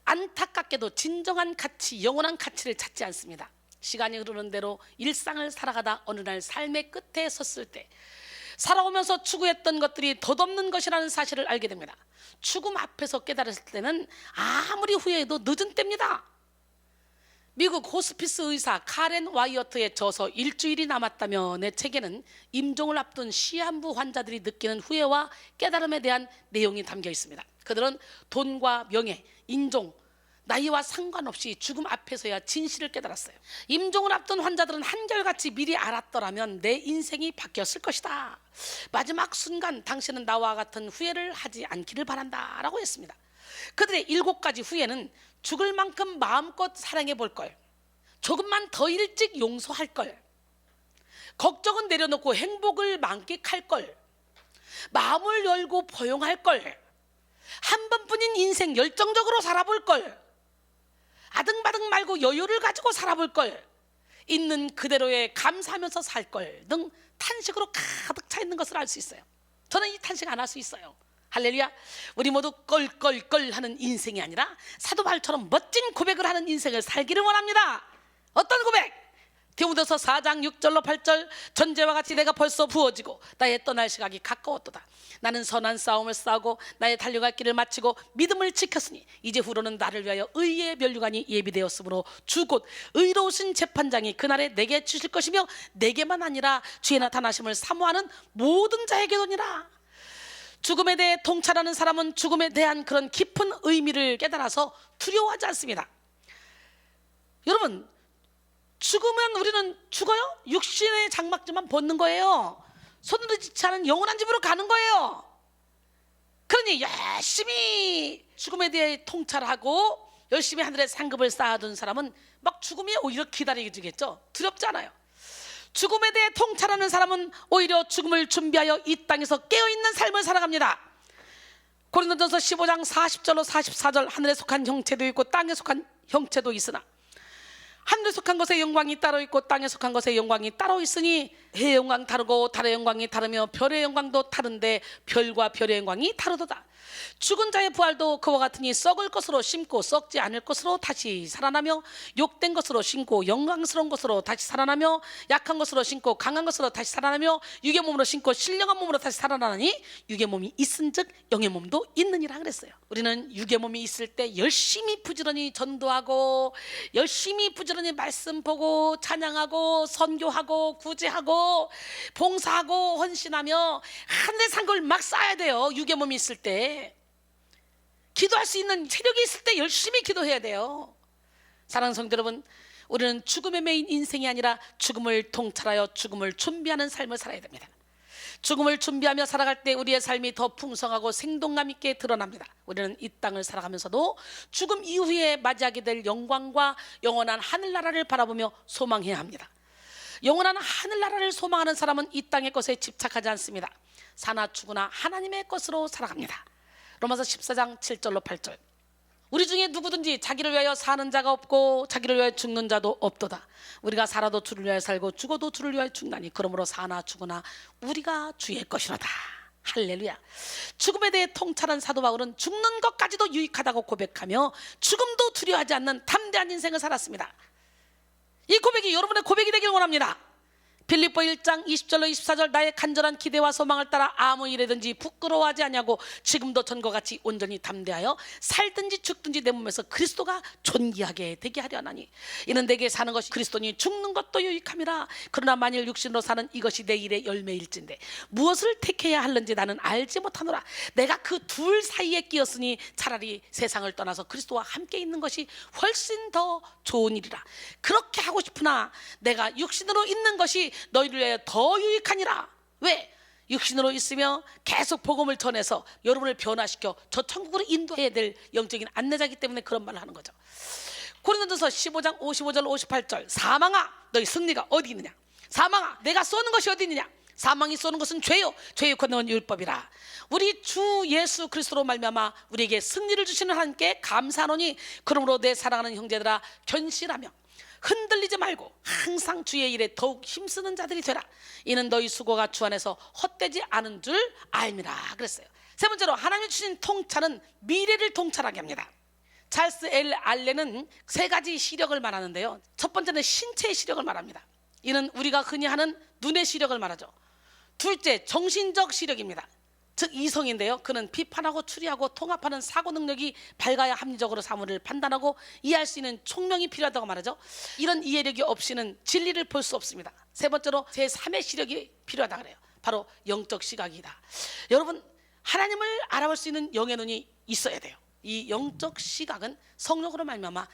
안타깝게도 진정한 가치, 영원한 가치를 찾지 않습니다. 시간이 흐르는 대로 일상을 살아가다 어느 날 삶의 끝에 섰을 때 살아오면서 추구했던 것들이 덧없는 것이라는 사실을 알게 됩니다. 죽음 앞에서 깨달았을 때는 아무리 후회해도 늦은 때입니다. 미국 호스피스 의사 카렌 와이어트의 저서 일주일이 남았다며 내 책에는 임종을 앞둔 시한부 환자들이 느끼는 후회와 깨달음에 대한 내용이 담겨 있습니다. 그들은 돈과 명예, 인종, 나이와 상관없이 죽음 앞에서야 진실을 깨달았어요. 임종을 앞둔 환자들은 한결같이 미리 알았더라면 내 인생이 바뀌었을 것이다. 마지막 순간 당신은 나와 같은 후회를 하지 않기를 바란다 라고 했습니다. 그들의 7가지 후회는 죽을 만큼 마음껏 사랑해 볼 걸, 조금만 더 일찍 용서할 걸, 걱정은 내려놓고 행복을 만끽할 걸, 마음을 열고 포용할 걸, 한 번뿐인 인생 열정적으로 살아볼 걸, 아등바등 말고 여유를 가지고 살아볼 걸, 있는 그대로에 감사하면서 살 걸 등 탄식으로 가득 차 있는 것을 알 수 있어요. 저는 이 탄식 안 할 수 있어요. 할렐루야. 우리 모두 껄껄껄 하는 인생이 아니라 사도 바울처럼 멋진 고백을 하는 인생을 살기를 원합니다. 어떤 고백? 디모데서 4장 6절로 8절, 전제와 같이 내가 벌써 부어지고 나의 떠날 시각이 가까웠도다. 나는 선한 싸움을 싸우고 나의 달려갈 길을 마치고 믿음을 지켰으니 이제 후로는 나를 위하여 의의 면류관이 예비되었으므로 주 곧 의로우신 재판장이 그날에 내게 주실 것이며 내게만 아니라 주의 나타나심을 사모하는 모든 자에게도니라. 죽음에 대해 통찰하는 사람은 죽음에 대한 그런 깊은 의미를 깨달아서 두려워하지 않습니다. 여러분, 죽으면 우리는 죽어요? 육신의 장막지만 벗는 거예요. 손으로 짓지 않은 영원한 집으로 가는 거예요. 그러니 열심히 죽음에 대해 통찰하고 열심히 하늘에 상급을 쌓아둔 사람은 막 죽음이 오히려 기다리게 되겠죠. 두렵지 않아요. 죽음에 대해 통찰하는 사람은 오히려 죽음을 준비하여 이 땅에서 깨어있는 삶을 살아갑니다. 고린도전서 15장 40절로 44절, 하늘에 속한 형체도 있고 땅에 속한 형체도 있으나 하늘에 속한 것의 영광이 따로 있고 땅에 속한 것의 영광이 따로 있으니 해의 영광 다르고 달의 영광이 다르며 별의 영광도 다른데 별과 별의 영광이 다르도다. 죽은 자의 부활도 그와 같으니 썩을 것으로 심고 썩지 않을 것으로 다시 살아나며 욕된 것으로 심고 영광스러운 것으로 다시 살아나며 약한 것으로 심고 강한 것으로 다시 살아나며 육의 몸으로 심고 신령한 몸으로 다시 살아나니 육의 몸이 있은즉 영의 몸도 있느니라 그랬어요. 우리는 육의 몸이 있을 때 열심히 부지런히 전도하고 열심히 부지런히 말씀 보고 찬양하고 선교하고 구제하고 봉사하고 헌신하며 하늘의 상급을 막 쌓아야 돼요. 육의 몸이 있을 때 기도할 수 있는 체력이 있을 때 열심히 기도해야 돼요. 사랑하는 성도 여러분, 우리는 죽음에 매인 인생이 아니라 죽음을 통찰하여 죽음을 준비하는 삶을 살아야 됩니다. 죽음을 준비하며 살아갈 때 우리의 삶이 더 풍성하고 생동감 있게 드러납니다. 우리는 이 땅을 살아가면서도 죽음 이후에 맞이하게 될 영광과 영원한 하늘나라를 바라보며 소망해야 합니다. 영원한 하늘나라를 소망하는 사람은 이 땅의 것에 집착하지 않습니다. 사나 죽으나 하나님의 것으로 살아갑니다. 로마서 14장 7절로 8절, 우리 중에 누구든지 자기를 위하여 사는 자가 없고 자기를 위하여 죽는 자도 없도다. 우리가 살아도 주를 위하여 살고 죽어도 주를 위하여 죽나니 그러므로 사나 죽으나 우리가 주의 것이로다. 할렐루야. 죽음에 대해 통찰한 사도 바울은 죽는 것까지도 유익하다고 고백하며 죽음도 두려워하지 않는 담대한 인생을 살았습니다. 이 고백이 여러분의 고백이 되길 원합니다. 빌립보 1장 20절로 24절, 나의 간절한 기대와 소망을 따라 아무 일에든지 부끄러워하지 아니하고 지금도 전과 같이 온전히 담대하여 살든지 죽든지 내 몸에서 그리스도가 존귀하게 되게 하려 하나니 이는 내게 사는 것이 그리스도니 죽는 것도 유익함이라. 그러나 만일 육신으로 사는 이것이 내 일의 열매일진데 무엇을 택해야 할는지 나는 알지 못하노라. 내가 그 둘 사이에 끼었으니 차라리 세상을 떠나서 그리스도와 함께 있는 것이 훨씬 더 좋은 일이라. 그렇게 하고 싶으나 내가 육신으로 있는 것이 너희를 위하여 더 유익하니라. 왜? 육신으로 있으며 계속 복음을 전해서 여러분을 변화시켜 저 천국으로 인도해야 될 영적인 안내자이기 때문에 그런 말을 하는 거죠. 고린도전서 15장 55절 58절, 사망아 너희 승리가 어디 있느냐. 사망아 내가 쏘는 것이 어디 있느냐. 사망이 쏘는 것은 죄요 죄의 권능은 율법이라. 우리 주 예수 그리스도로 말미암아 우리에게 승리를 주시는 하나님께 감사하노니 그러므로 내 사랑하는 형제들아 견실하며 흔들리지 말고 항상 주의 일에 더욱 힘쓰는 자들이 되라. 이는 너희 수고가 주 안에서 헛되지 않은 줄 알미라 그랬어요. 세 번째로 하나님이 주신 통찰은 미래를 통찰하게 합니다. 찰스 L 알렌은 세 가지 시력을 말하는데요. 첫 번째는 신체의 시력을 말합니다. 이는 우리가 흔히 하는 눈의 시력을 말하죠. 둘째, 정신적 시력입니다. 즉 이성인데요. 그는 비판하고 추리하고 통합하는 사고 능력이 밝아야 합리적으로 사물을 판단하고 이해할 수 있는 총명이 필요하다고 말하죠. 이런 이해력이 없이는 진리를 볼 수 없습니다. 세 번째로 제3의 시력이 필요하다 그래요. 바로 영적 시각이다. 여러분, 하나님을 알아볼 수 있는 영의 눈이 있어야 돼요. 이 영적 시각은 성령으로 말미암아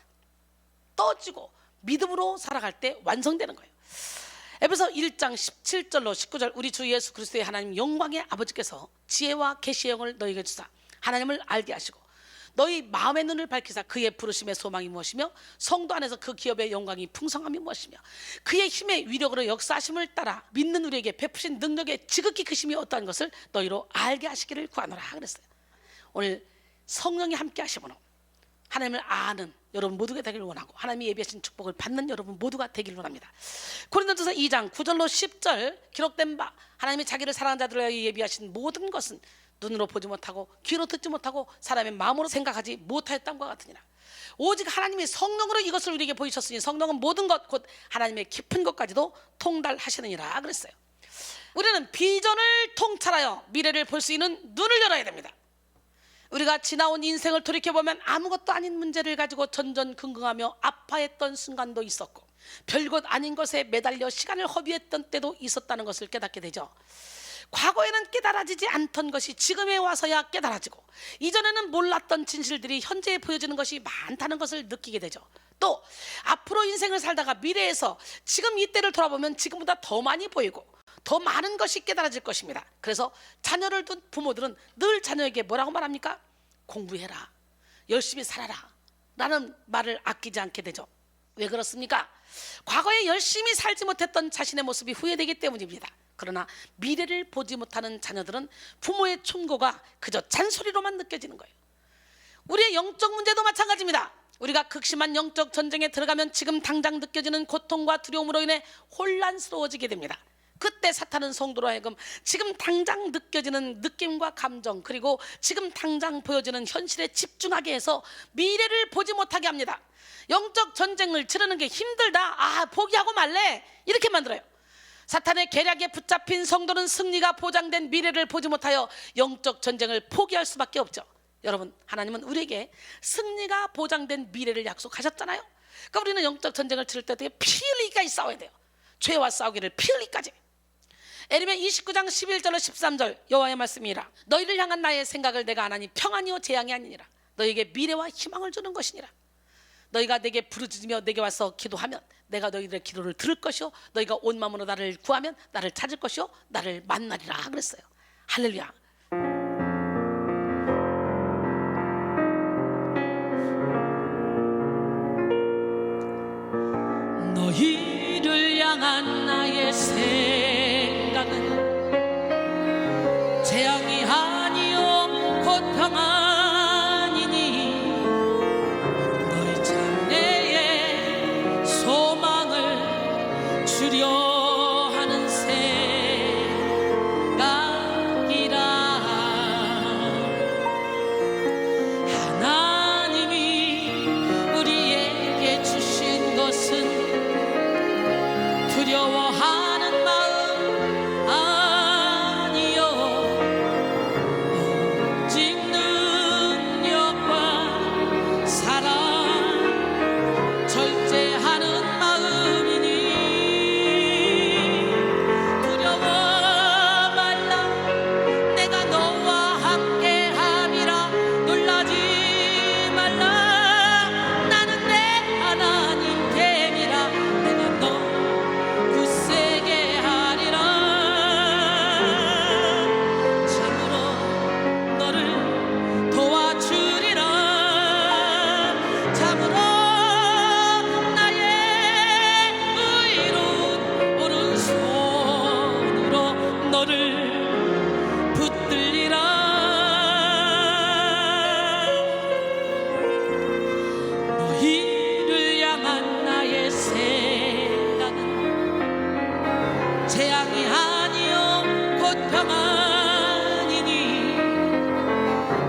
떠지고 믿음으로 살아갈 때 완성되는 거예요. 에베소 1장 17절로 19절, 우리 주 예수 그리스도의 하나님 영광의 아버지께서 지혜와 계시의 영을 너희에게 주사 하나님을 알게 하시고 너희 마음의 눈을 밝히사 그의 부르심의 소망이 무엇이며 성도 안에서 그 기업의 영광이 풍성함이 무엇이며 그의 힘의 위력으로 역사하심을 따라 믿는 우리에게 베푸신 능력의 지극히 크심이 어떠한 것을 너희로 알게 하시기를 구하노라 그랬어요. 오늘 성령이 함께 하시므로 하나님을 아는 여러분 모두가 되기를 원하고 하나님이 예비하신 축복을 받는 여러분 모두가 되기를 원합니다. 고린도전서 2장 9절로 10절 기록된 바 하나님이 자기를 사랑하는 자들을 예비하신 모든 것은 눈으로 보지 못하고 귀로 듣지 못하고 사람의 마음으로 생각하지 못하였다과 같으니라. 오직 하나님이 성령으로 이것을 우리에게 보이셨으니 성령은 모든 것 곧 하나님의 깊은 것까지도 통달하시느니라 그랬어요. 우리는 비전을 통찰하여 미래를 볼 수 있는 눈을 열어야 됩니다. 우리가 지나온 인생을 돌이켜보면 아무것도 아닌 문제를 가지고 전전긍긍하며 아파했던 순간도 있었고 별것 아닌 것에 매달려 시간을 허비했던 때도 있었다는 것을 깨닫게 되죠. 과거에는 깨달아지지 않던 것이 지금에 와서야 깨달아지고 이전에는 몰랐던 진실들이 현재에 보여지는 것이 많다는 것을 느끼게 되죠. 또 앞으로 인생을 살다가 미래에서 지금 이때를 돌아보면 지금보다 더 많이 보이고 더 많은 것이 깨달아질 것입니다. 그래서 자녀를 둔 부모들은 늘 자녀에게 뭐라고 말합니까? 공부해라, 열심히 살아라 라는 말을 아끼지 않게 되죠. 왜 그렇습니까? 과거에 열심히 살지 못했던 자신의 모습이 후회되기 때문입니다. 그러나 미래를 보지 못하는 자녀들은 부모의 충고가 그저 잔소리로만 느껴지는 거예요. 우리의 영적 문제도 마찬가지입니다. 우리가 극심한 영적 전쟁에 들어가면 지금 당장 느껴지는 고통과 두려움으로 인해 혼란스러워지게 됩니다. 그때 사탄은 성도로 하여금 지금 당장 느껴지는 느낌과 감정 그리고 지금 당장 보여지는 현실에 집중하게 해서 미래를 보지 못하게 합니다. 영적 전쟁을 치르는 게 힘들다, 포기하고 말래 이렇게 만들어요. 사탄의 계략에 붙잡힌 성도는 승리가 보장된 미래를 보지 못하여 영적 전쟁을 포기할 수밖에 없죠. 여러분, 하나님은 우리에게 승리가 보장된 미래를 약속하셨잖아요. 그러니까 우리는 영적 전쟁을 치를 때 피 흘리기까지 싸워야 돼요. 죄와 싸우기를 피 흘리기까지. 에레미야 29장 11절로 13절 여호와의 말씀이라. 너희를 향한 나의 생각을 내가 아나니 평안이요 재앙이 아니니라. 너희에게 미래와 희망을 주는 것이니라. 너희가 내게 부르짖으며 내게 와서 기도하면 내가 너희들의 기도를 들을 것이요 너희가 온 마음으로 나를 구하면 나를 찾을 것이요 나를 만나리라 그랬어요. 할렐루야. 너희를 향한 나의 생각은 재앙이 아니요 곧 평안이니 너희 장래에 소망을 주려 하는 생각이라. 하나님이 우리에게 주신 것은 두려워하는 마음 아니요 오직 능력과 사랑 절제하는 마음이니 두려워 말라 내가 너와 함께함이라. 놀라지 말라 나는 내 하나님 됨이라. 내가 너 굳세게 하리라. 참으로 너를 도와주리라. 참으로 나의 의로운 오른손으로 너를 붙들리라. 너희를 향한 나의 생각은 재앙이 아니요 곧 평안이니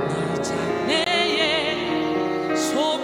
너희 장래에 소망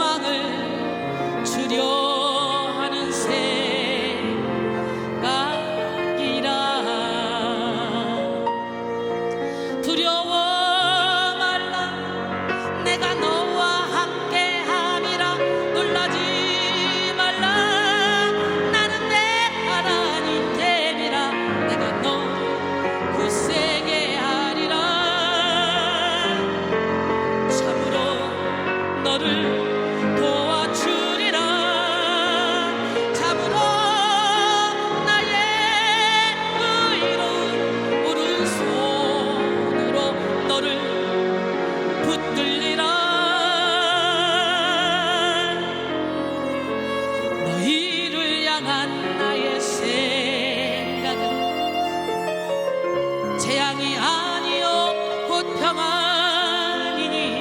세상이 아니요 곧 평안이니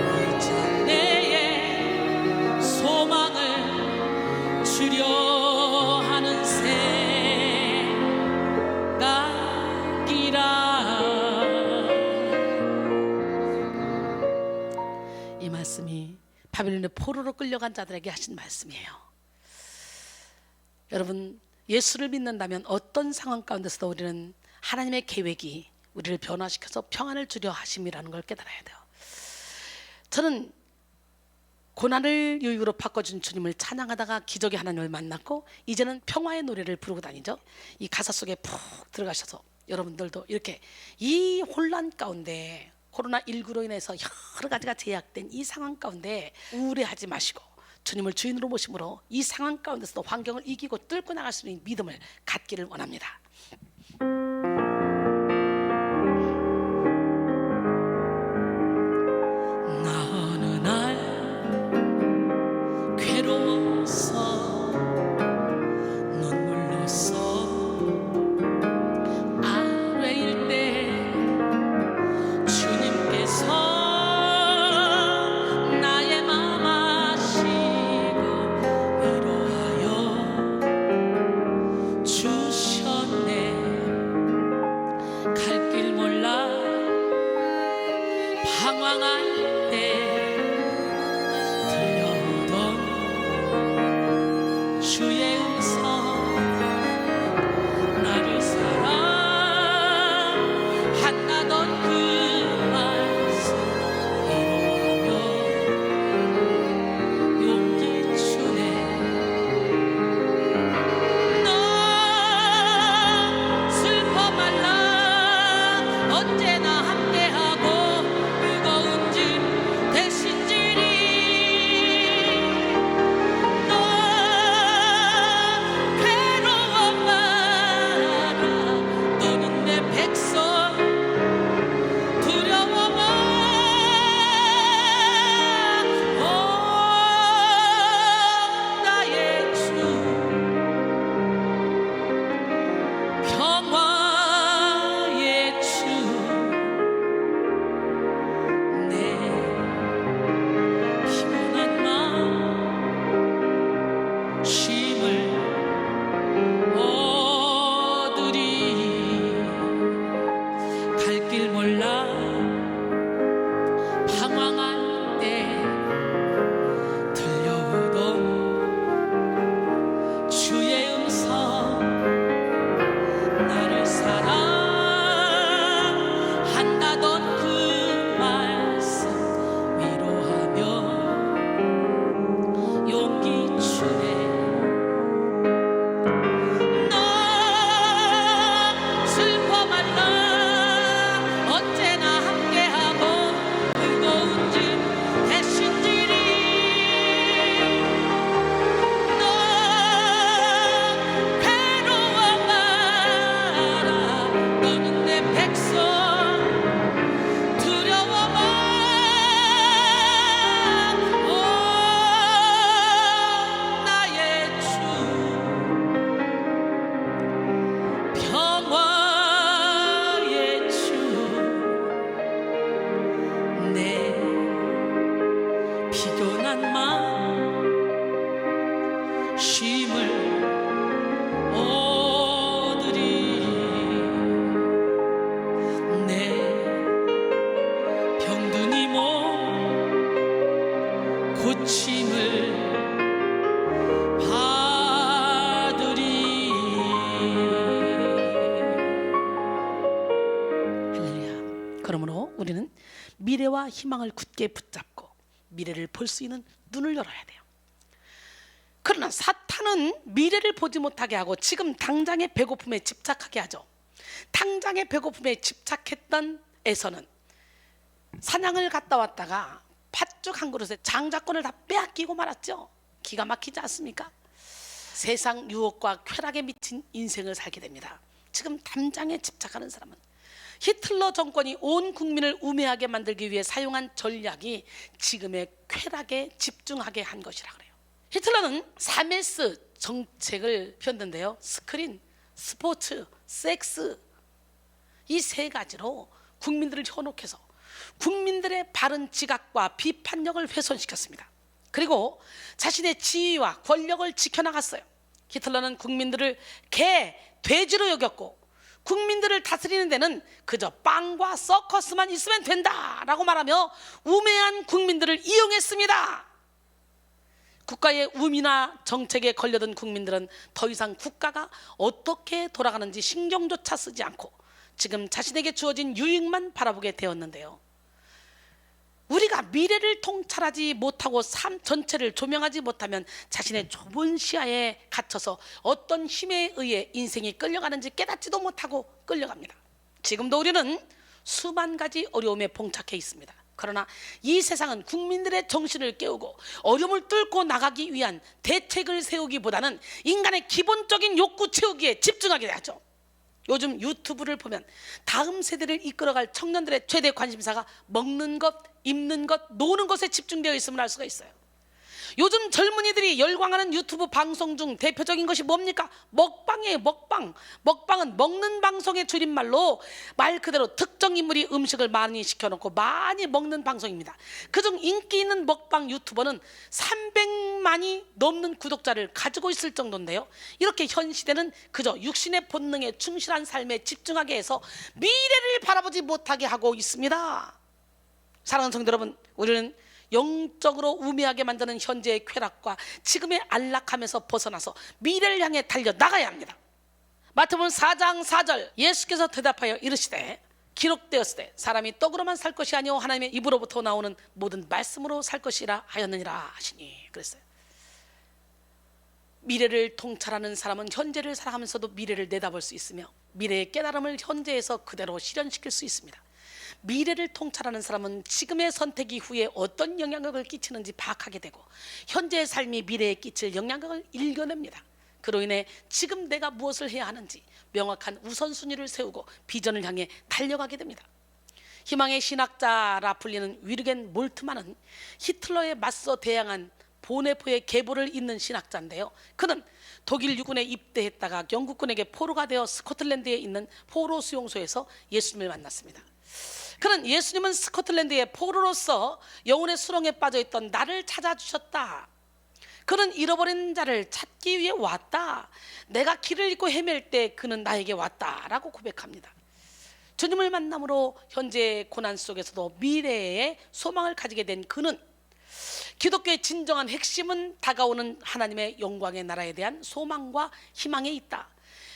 너희 장래에 소망을 주려 하는 생각이라. 이 말씀이 바벨론의 포로로 끌려간 자들에게 하신 말씀이에요. 여러분, 예수를 믿는다면 어떤 상황 가운데서도 우리는 하나님의 계획이 우리를 변화시켜서 평안을 주려 하심이라는 걸 깨달아야 돼요. 저는 고난을 유익으로 바꿔준 주님을 찬양하다가 기적의 하나님을 만났고, 이제는 평화의 노래를 부르고 다니죠. 이 가사 속에 푹 들어가셔서 여러분들도 이렇게 이 혼란 가운데, 코로나19로 인해서 여러 가지가 제약된 이 상황 가운데 우울해하지 마시고 주님을 주인으로 모심으로 이 상황 가운데서도 환경을 이기고 뚫고 나갈 수 있는 믿음을 갖기를 원합니다. 나 어느 날 괴로워서 눈물로써 아뢰일 때 주님께서 나의 맘 아시고 위로하여 주셨네. 갈 길 몰라 방황할 때 들려오던 주의 음성, 나를 사랑한다던 그 말씀 위로하며 용기 주네. 너 슬퍼 말라 언제나 함께하고 무거운 짐 대신 지리. 너 괴로워 마라 너는 내 백성 두려워 마. 오 나의 주 평화의 주 내 피곤한 마음 쉼을 얻으리. 갈 길 몰라 방황할 때 들려오던 주의 음성, 나를 사랑한다던 그 말씀 위로하며 용기 주네. 너 슬퍼 말라 언제나 함께하고 무거운 짐 대신 지리. 너 괴로워 마라 너는 내 백성 두려워 마. 오 나의 주 평화의 주 내 피곤한 마음 쉼을 얻으리. 내 병든 이 몸 고침을 받으리. 할렐루야. 그러므로 우리는 미래와 희망을 굳게 붙잡고 미래를 볼 수 있는 눈을 열어야 돼요. 그러나 사탄은 미래를 보지 못하게 하고 지금 당장의 배고픔에 집착하게 하죠. 당장의 배고픔에 집착했던 에서는 사냥을 갔다 왔다가 팥죽 한 그릇에 장자권을 다 빼앗기고 말았죠. 기가 막히지 않습니까? 세상 유혹과 쾌락에 미친 인생을 살게 됩니다. 지금 당장에 집착하는 사람은 히틀러 정권이 온 국민을 우매하게 만들기 위해 사용한 전략이 지금의 쾌락에 집중하게 한 것이라 그래요. 히틀러는 3S 정책을 폈는데요. 스크린, 스포츠, 섹스, 이 세 가지로 국민들을 현혹해서 국민들의 바른 지각과 비판력을 훼손시켰습니다. 그리고 자신의 지위와 권력을 지켜나갔어요. 히틀러는 국민들을 개, 돼지로 여겼고 국민들을 다스리는 데는 그저 빵과 서커스만 있으면 된다라고 말하며 우매한 국민들을 이용했습니다. 국가의 우미나 정책에 걸려든 국민들은 더 이상 국가가 어떻게 돌아가는지 신경조차 쓰지 않고 지금 자신에게 주어진 유익만 바라보게 되었는데요. 우리가 미래를 통찰하지 못하고 삶 전체를 조명하지 못하면 자신의 좁은 시야에 갇혀서 어떤 힘에 의해 인생이 끌려가는지 깨닫지도 못하고 끌려갑니다. 지금도 우리는 수만 가지 어려움에 봉착해 있습니다. 그러나 이 세상은 국민들의 정신을 깨우고 어려움을 뚫고 나가기 위한 대책을 세우기보다는 인간의 기본적인 욕구 채우기에 집중하게 되죠. 요즘 유튜브를 보면 다음 세대를 이끌어갈 청년들의 최대 관심사가 먹는 것, 입는 것, 노는 것에 집중되어 있음을 알 수가 있어요. 요즘 젊은이들이 열광하는 유튜브 방송 중 대표적인 것이 뭡니까? 먹방이에요. 먹방. 먹방은 먹는 방송의 줄임말로 말 그대로 특정 인물이 음식을 많이 시켜놓고 많이 먹는 방송입니다. 그중 인기 있는 먹방 유튜버는 300만이 넘는 구독자를 가지고 있을 정도인데요. 이렇게 현 시대는 그저 육신의 본능에 충실한 삶에 집중하게 해서 미래를 바라보지 못하게 하고 있습니다. 사랑하는 성도 여러분, 우리는 영적으로 우매하게 만드는 현재의 쾌락과 지금의 안락함에서 벗어나서 미래를 향해 달려나가야 합니다. 마태복음 4장 4절 예수께서 대답하여 이르시되 기록되었을 때 사람이 떡으로만 살 것이 아니오 하나님의 입으로부터 나오는 모든 말씀으로 살 것이라 하였느니라 하시니 그랬어요. 미래를 통찰하는 사람은 현재를 살아가면서도 미래를 내다볼 수 있으며 미래의 깨달음을 현재에서 그대로 실현시킬 수 있습니다. 미래를 통찰하는 사람은 지금의 선택 이후에 어떤 영향력을 끼치는지 파악하게 되고 현재의 삶이 미래에 끼칠 영향력을 읽어냅니다. 그로 인해 지금 내가 무엇을 해야 하는지 명확한 우선순위를 세우고 비전을 향해 달려가게 됩니다. 희망의 신학자라 불리는 위르겐 몰트만은 히틀러에 맞서 대항한 보네포의 계보를 잇는 신학자인데요. 그는 독일 유군에 입대했다가 영국군에게 포로가 되어 스코틀랜드에 있는 포로 수용소에서 예수님을 만났습니다. 그는 예수님은 스코틀랜드의 포로로서 영혼의 수렁에 빠져있던 나를 찾아주셨다. 그는 잃어버린 자를 찾기 위해 왔다. 내가 길을 잃고 헤맬 때 그는 나에게 왔다라고 고백합니다. 주님을 만남으로 현재의 고난 속에서도 미래의 소망을 가지게 된 그는 기독교의 진정한 핵심은 다가오는 하나님의 영광의 나라에 대한 소망과 희망에 있다.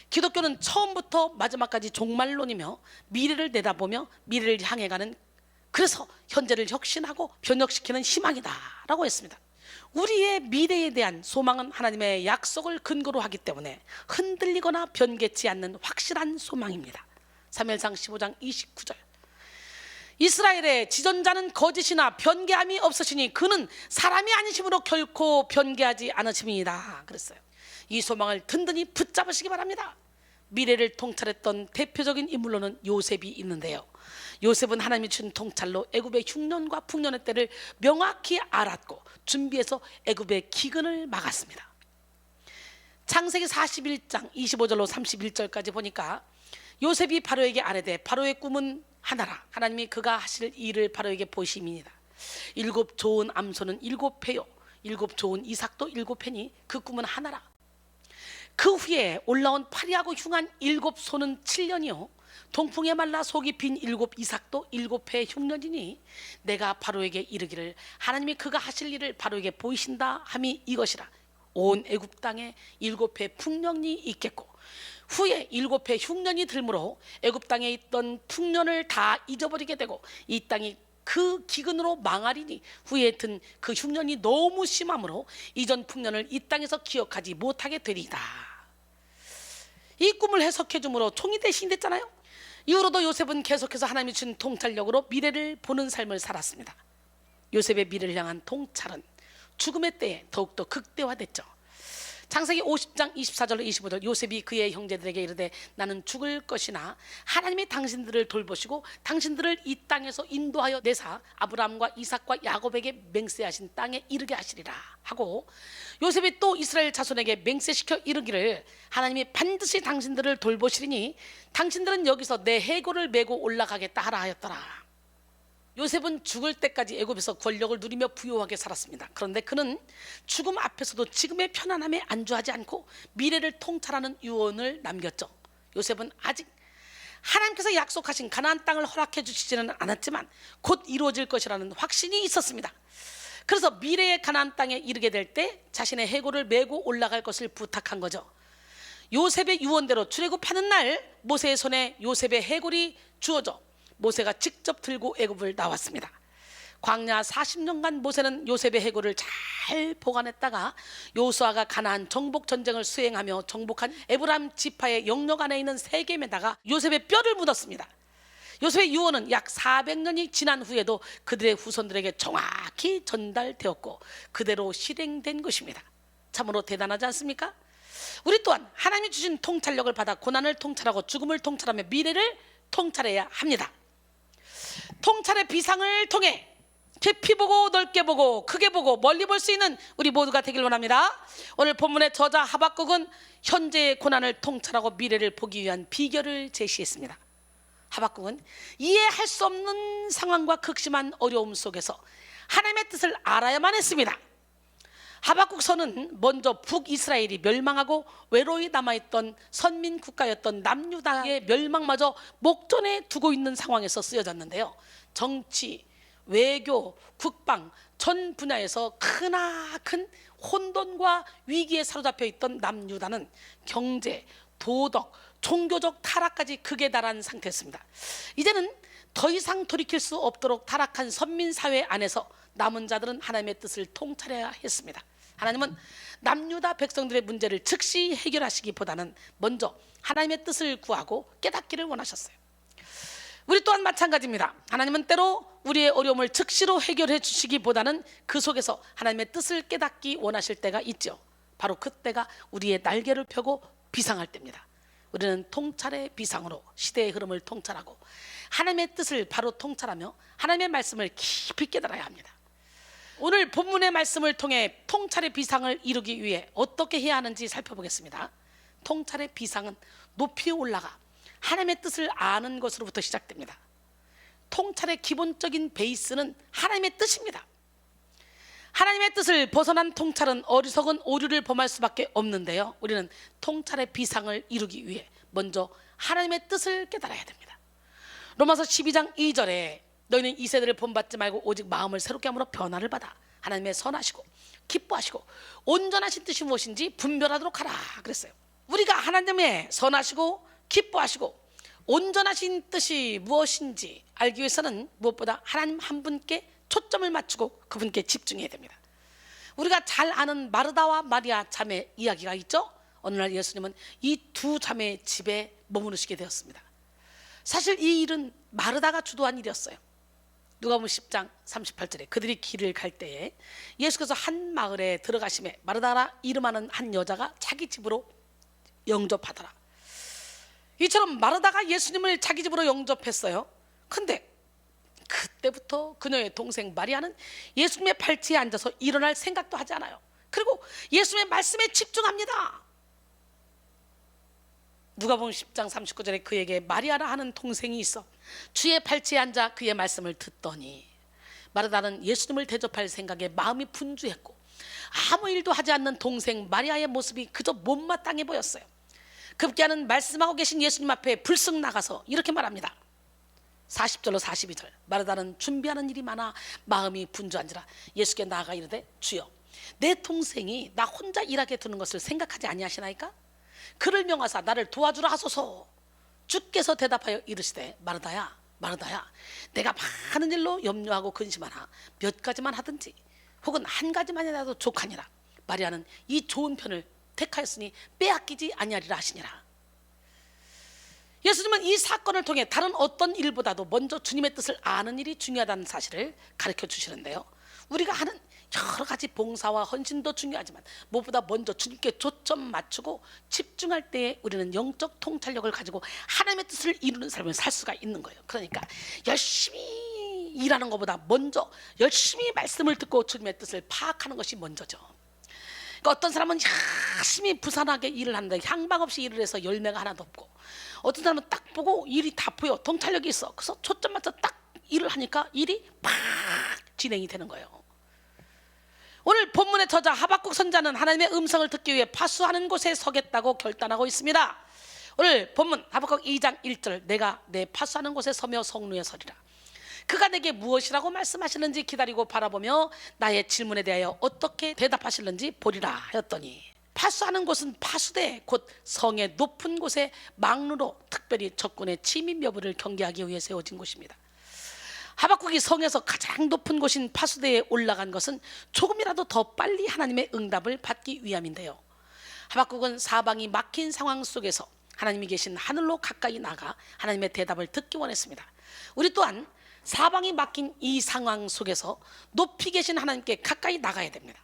기독교는 처음부터 마지막까지 종말론이며 미래를 내다보며 미래를 향해 가는, 그래서 현재를 혁신하고 변혁시키는 희망이다 라고 했습니다. 우리의 미래에 대한 소망은 하나님의 약속을 근거로 하기 때문에 흔들리거나 변개치 않는 확실한 소망입니다. 사무엘상 15장 29절 이스라엘의 지존자는 거짓이나 변개함이 없으시니 그는 사람이 아니심으로 결코 변개하지 않으심이다 그랬어요. 이 소망을 든든히 붙잡으시기 바랍니다. 미래를 통찰했던 대표적인 인물로는 요셉이 있는데요. 요셉은 하나님이 준 통찰로 애굽의 흉년과 풍년의 때를 명확히 알았고 준비해서 애굽의 기근을 막았습니다. 창세기 41장 25절로 31절까지 보니까 요셉이 바로에게 아뢰되 바로의 꿈은 하나라. 하나님이 그가 하실 일을 바로에게 보심이니라. 7 좋은 암소는 7회요 7 좋은 이삭도 7회니 그 꿈은 하나라. 그 후에 올라온 파리하고 흉한 7 소는 7년이요 동풍에 말라 속이 빈 7 이삭도 7회 흉년이니 내가 바로에게 이르기를 하나님이 그가 하실 일을 바로에게 보이신다 함이 이것이라. 온 애굽 땅에 7회 풍년이 있겠고 후에 7회 흉년이 들므로 애굽 땅에 있던 풍년을 다 잊어버리게 되고 이 땅이 그 기근으로 망하리니 후에 든 그 흉년이 너무 심함으로 이전 풍년을 이 땅에서 기억하지 못하게 되리이다. 이 꿈을 해석해 줌으로 총이 대신이 됐잖아요. 이후로도 요셉은 계속해서 하나님이 준 통찰력으로 미래를 보는 삶을 살았습니다. 요셉의 미래를 향한 통찰은 죽음의 때에 더욱더 극대화됐죠. 창세기 50장 24절로 25절, 요셉이 그의 형제들에게 이르되 나는 죽을 것이나 하나님이 당신들을 돌보시고 당신들을 이 땅에서 인도하여 내사 아브라함과 이삭과 야곱에게 맹세하신 땅에 이르게 하시리라 하고, 요셉이 또 이스라엘 자손에게 맹세시켜 이르기를 하나님이 반드시 당신들을 돌보시리니 당신들은 여기서 내 해골을 메고 올라가겠다 하라 하였더라. 요셉은 죽을 때까지 애굽에서 권력을 누리며 부유하게 살았습니다. 그런데 그는 죽음 앞에서도 지금의 편안함에 안주하지 않고 미래를 통찰하는 유언을 남겼죠. 요셉은 아직 하나님께서 약속하신 가나안 땅을 허락해 주시지는 않았지만 곧 이루어질 것이라는 확신이 있었습니다. 그래서 미래의 가나안 땅에 이르게 될 때 자신의 해골을 메고 올라갈 것을 부탁한 거죠. 요셉의 유언대로 출애굽하는 날 모세의 손에 요셉의 해골이 주어져 모세가 직접 들고 애굽을 나왔습니다. 광야 40년간 모세는 요셉의 해골을 잘 보관했다가 여호수아가 가나안 정복 전쟁을 수행하며 정복한 에브라임 지파의 영역 안에 있는 세겜에다가 요셉의 뼈를 묻었습니다. 요셉의 유언은 약 400년이 지난 후에도 그들의 후손들에게 정확히 전달되었고 그대로 실행된 것입니다. 참으로 대단하지 않습니까? 우리 또한 하나님이 주신 통찰력을 받아 고난을 통찰하고 죽음을 통찰하며 미래를 통찰해야 합니다. 통찰의 비상을 통해 깊이 보고 넓게 보고 크게 보고 멀리 볼 수 있는 우리 모두가 되길 원합니다. 오늘 본문의 저자 하박국은 현재의 고난을 통찰하고 미래를 보기 위한 비결을 제시했습니다. 하박국은 이해할 수 없는 상황과 극심한 어려움 속에서 하나님의 뜻을 알아야만 했습니다. 하박국서는 먼저 북이스라엘이 멸망하고 외로이 남아있던 선민 국가였던 남유다의 멸망마저 목전에 두고 있는 상황에서 쓰여졌는데요. 정치, 외교, 국방 전 분야에서 크나큰 혼돈과 위기에 사로잡혀 있던 남유다는 경제, 도덕, 종교적 타락까지 극에 달한 상태였습니다. 이제는 더 이상 돌이킬 수 없도록 타락한 선민사회 안에서 남은 자들은 하나님의 뜻을 통찰해야 했습니다. 하나님은 남유다 백성들의 문제를 즉시 해결하시기보다는 먼저 하나님의 뜻을 구하고 깨닫기를 원하셨어요. 우리 또한 마찬가지입니다. 하나님은 때로 우리의 어려움을 즉시로 해결해 주시기보다는 그 속에서 하나님의 뜻을 깨닫기 원하실 때가 있죠. 바로 그때가 우리의 날개를 펴고 비상할 때입니다. 우리는 통찰의 비상으로 시대의 흐름을 통찰하고 하나님의 뜻을 바로 통찰하며 하나님의 말씀을 깊이 깨달아야 합니다. 오늘 본문의 말씀을 통해 통찰의 비상을 이루기 위해 어떻게 해야 하는지 살펴보겠습니다. 통찰의 비상은 높이 올라가 하나님의 뜻을 아는 것으로부터 시작됩니다. 통찰의 기본적인 베이스는 하나님의 뜻입니다. 하나님의 뜻을 벗어난 통찰은 어리석은 오류를 범할 수밖에 없는데요. 우리는 통찰의 비상을 이루기 위해 먼저 하나님의 뜻을 깨달아야 됩니다. 로마서 12장 2절에 너희는 이 세대를 본받지 말고 오직 마음을 새롭게 함으로 변화를 받아 하나님의 선하시고 기뻐하시고 온전하신 뜻이 무엇인지 분별하도록 하라 그랬어요. 우리가 하나님의 선하시고 기뻐하시고 온전하신 뜻이 무엇인지 알기 위해서는 무엇보다 하나님 한 분께 초점을 맞추고 그분께 집중해야 됩니다. 우리가 잘 아는 마르다와 마리아 자매 이야기가 있죠. 어느 날 예수님은 이 두 자매의 집에 머무르시게 되었습니다. 사실 이 일은 마르다가 주도한 일이었어요. 누가복음 10장 38절에 그들이 길을 갈 때에 예수께서 한 마을에 들어가심에 마르다라 이름하는 한 여자가 자기 집으로 영접하더라. 이처럼 마르다가 예수님을 자기 집으로 영접했어요. 근데 그때부터 그녀의 동생 마리아는 예수님의 발치에 앉아서 일어날 생각도 하지 않아요. 그리고 예수님의 말씀에 집중합니다. 누가복음 10장 39절에 그에게 마리아라 하는 동생이 있어 주의 발치에 앉아 그의 말씀을 듣더니, 마르다는 예수님을 대접할 생각에 마음이 분주했고 아무 일도 하지 않는 동생 마리아의 모습이 그저 못마땅해 보였어요. 급기야는 말씀하고 계신 예수님 앞에 불쑥 나가서 이렇게 말합니다. 40절로 42절, 마르다는 준비하는 일이 많아 마음이 분주한지라 예수께 나아가 이르되 주여 내 동생이 나 혼자 일하게 두는 것을 생각하지 아니하시나이까? 그를 명하사 나를 도와주라 하소서. 주께서 대답하여 이르시되 마르다야 마르다야, 내가 많은 일로 염려하고 근심하나 몇 가지만 하든지 혹은 한 가지만이라도 족하니라. 마리아는 이 좋은 편을 택하였으니 빼앗기지 아니하리라 하시니라. 예수님은 이 사건을 통해 다른 어떤 일보다도 먼저 주님의 뜻을 아는 일이 중요하다는 사실을 가르쳐 주시는데요. 우리가 하는 여러 가지 봉사와 헌신도 중요하지만 무엇보다 먼저 주님께 초점 맞추고 집중할 때에 우리는 영적 통찰력을 가지고 하나님의 뜻을 이루는 삶을 살 수가 있는 거예요. 그러니까 열심히 일하는 것보다 먼저 열심히 말씀을 듣고 주님의 뜻을 파악하는 것이 먼저죠. 그러니까 어떤 사람은 열심히 부산하게 일을 하는데 향방 없이 일을 해서 열매가 하나도 없고, 어떤 사람은 딱 보고 일이 다 보여, 통찰력이 있어. 그래서 초점 맞춰 딱 일을 하니까 일이 팍 진행이 되는 거예요. 오늘 본문의 저자 하박국 선자는 하나님의 음성을 듣기 위해 파수하는 곳에 서겠다고 결단하고 있습니다. 오늘 본문 하박국 2장 1절, 내가 내 파수하는 곳에 서며 성루에 서리라. 그가 내게 무엇이라고 말씀하시는지 기다리고 바라보며 나의 질문에 대하여 어떻게 대답하실는지 보리라 하였더니, 파수하는 곳은 파수대, 곧 성의 높은 곳에 망루로 특별히 적군의 침입 여부를 경계하기 위해 세워진 곳입니다. 하박국이 성에서 가장 높은 곳인 파수대에 올라간 것은 조금이라도 더 빨리 하나님의 응답을 받기 위함인데요. 하박국은 사방이 막힌 상황 속에서 하나님이 계신 하늘로 가까이 나가 하나님의 대답을 듣기 원했습니다. 우리 또한 사방이 막힌 이 상황 속에서 높이 계신 하나님께 가까이 나가야 됩니다.